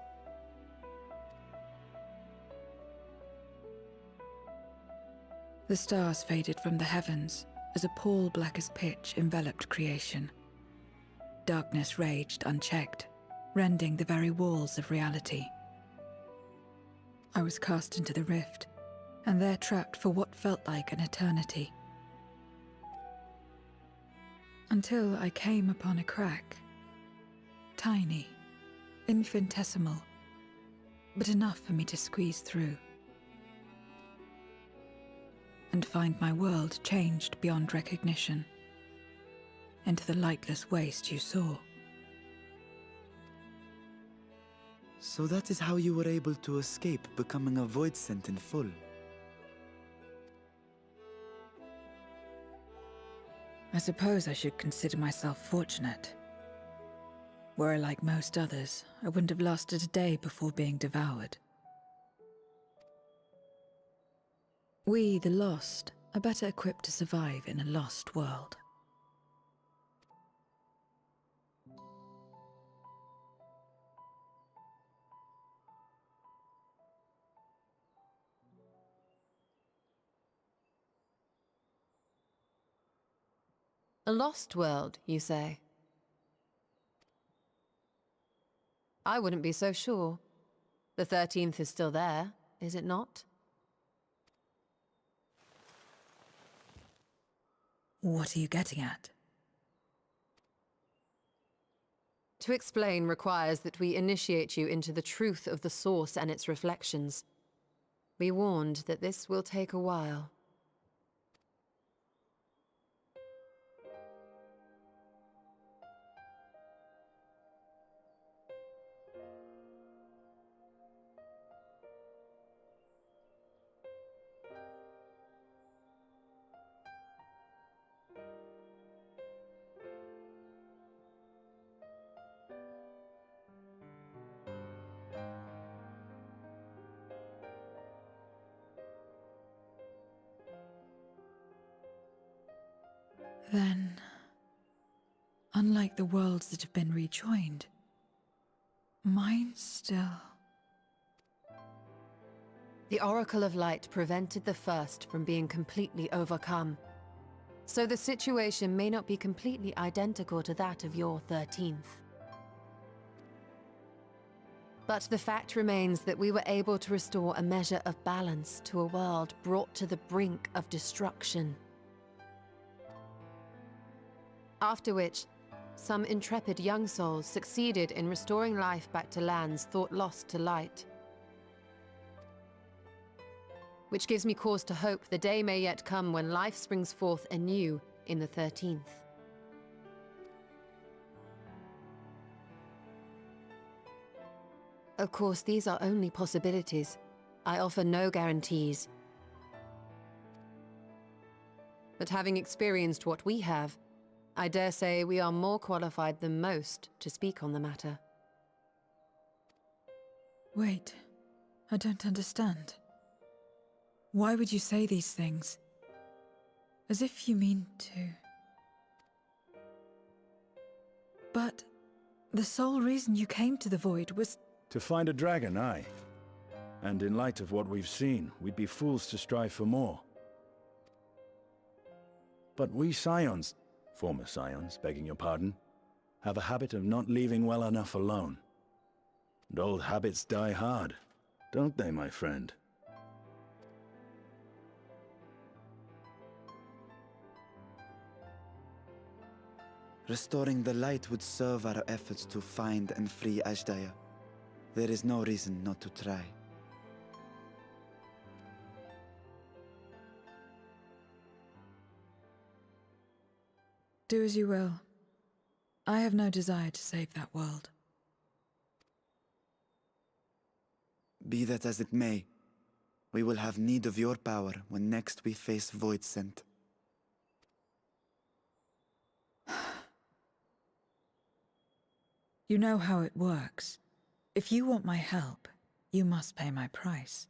H: The stars faded from the heavens as a pall black as pitch enveloped creation. Darkness raged unchecked, rending the very walls of reality. I was cast into the rift, and there trapped for what felt like an eternity. Until I came upon a crack. Tiny, infinitesimal, but enough for me to squeeze through. And find my world changed beyond recognition, into the lightless waste you saw.
B: So that is how you were able to escape becoming a void scent in full.
H: I suppose I should consider myself fortunate. Were I like most others, I wouldn't have lasted a day before being devoured. We, the lost, are better equipped to survive in a lost world.
F: A lost world, you say? I wouldn't be so sure. The 13th is still there, is it not?
H: What are you getting at?
F: To explain requires that we initiate you into the truth of the source and its reflections. Be warned that this will take a while.
H: Then, unlike the worlds that have been rejoined, mine still...
F: The Oracle of Light prevented the first from being completely overcome. So the situation may not be completely identical to that of your 13th. But the fact remains that we were able to restore a measure of balance to a world brought to the brink of destruction. After which, some intrepid young souls succeeded in restoring life back to lands thought lost to light. Which gives me cause to hope the day may yet come when life springs forth anew in the 13th. Of course, these are only possibilities. I offer no guarantees. But having experienced what we have, I dare say we are more qualified than most to speak on the matter.
H: Wait, I don't understand. Why would you say these things? As if you mean to... But the sole reason you came to the Void was...
G: To find a dragon, aye. And in light of what we've seen, we'd be fools to strive for more. But we Scions, former Scions, begging your pardon, have a habit of not leaving well enough alone. And old habits die hard, don't they, my friend?
B: Restoring the light would serve our efforts to find and free Ashdaya. There is no reason not to try.
H: Do as you will. I have no desire to save that world.
B: Be that as it may, we will have need of your power when next we face Void Scent.
H: You know how it works. If you want my help, you must pay my price.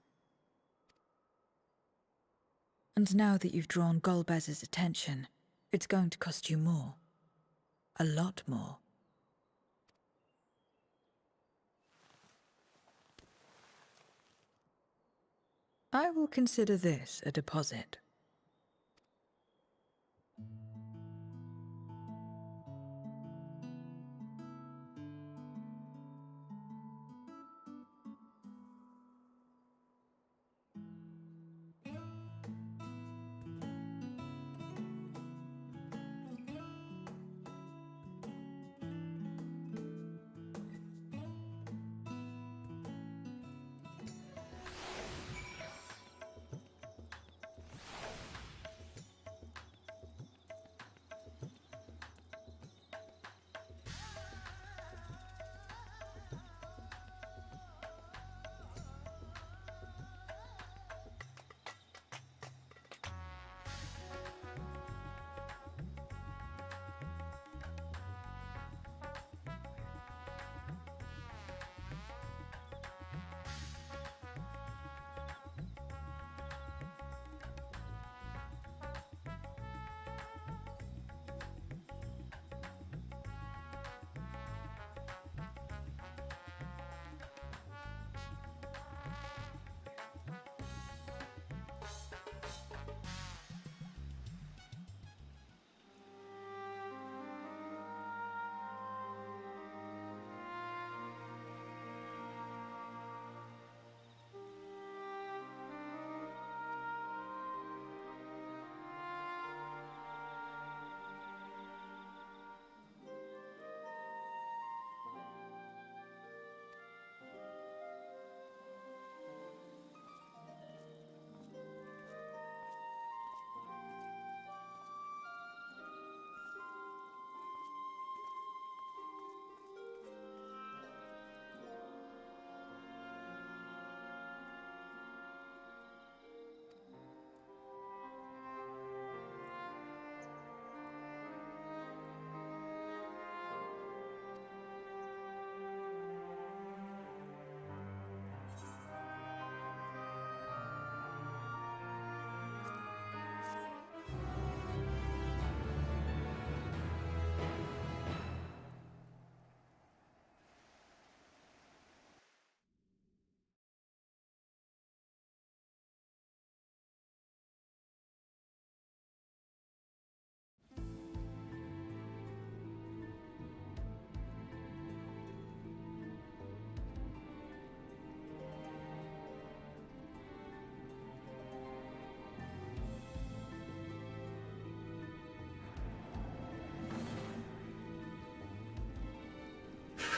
H: And now that you've drawn Golbez's attention, it's going to cost you more. A lot more. I will consider this a deposit.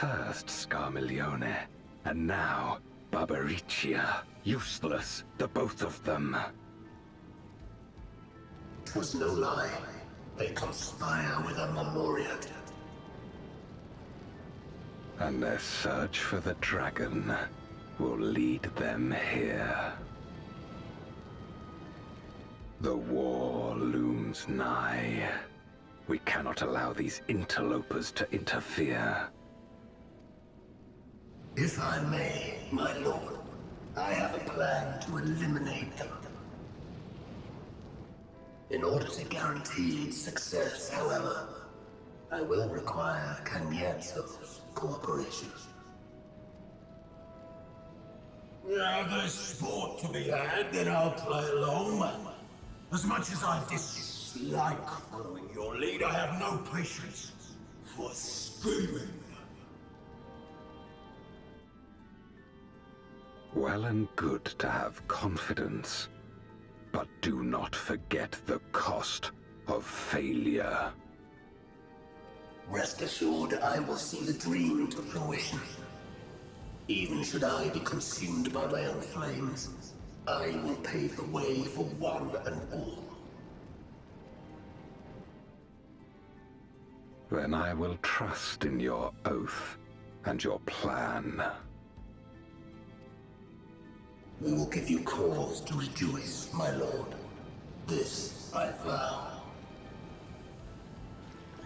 J: First Scarmiglione, and now Barbariccia. Useless, the both of them.
K: 'Twas no lie. They conspire with a Memoriat.
J: And their search for the dragon will lead them here. The war looms nigh. We cannot allow these interlopers to interfere.
K: If I may, my lord, I have a plan to eliminate them. In order to guarantee its success, however, I will require Cagnazzo's cooperation. There's sport to be had, then I'll play along. As much as I dislike following your lead, I have no patience for scheming.
J: Well and good to have confidence, but do not forget the cost of failure.
K: Rest assured, I will see the dream to fruition. Even should I be consumed by my own flames, I will pave the way for one and all.
J: Then I will trust in your oath and your plan.
K: We will give you cause to rejoice, my lord. This I vow.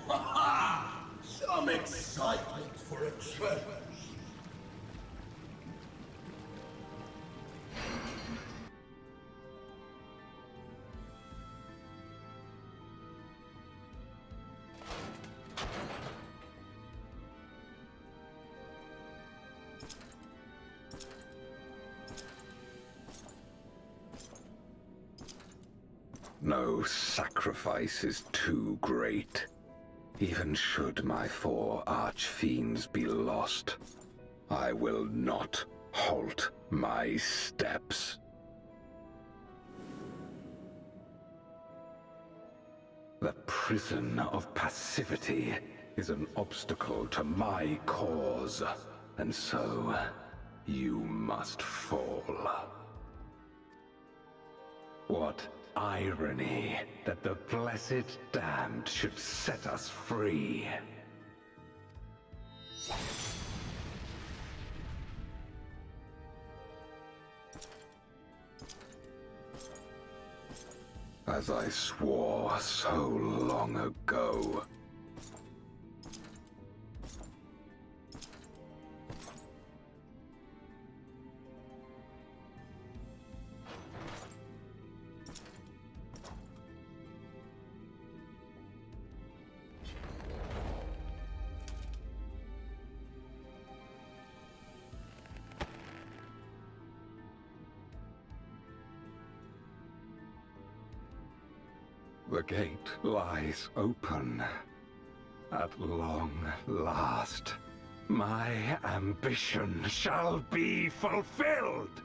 K: Ha ha! Some excitement for a change.
J: No sacrifice is too great. Even should my 4 archfiends be lost, I will not halt my steps. The prison of passivity is an obstacle to my cause, and so you must fall. What irony that the blessed damned should set us free. As I swore so long ago. The gate lies open. At long last, my ambition shall be fulfilled!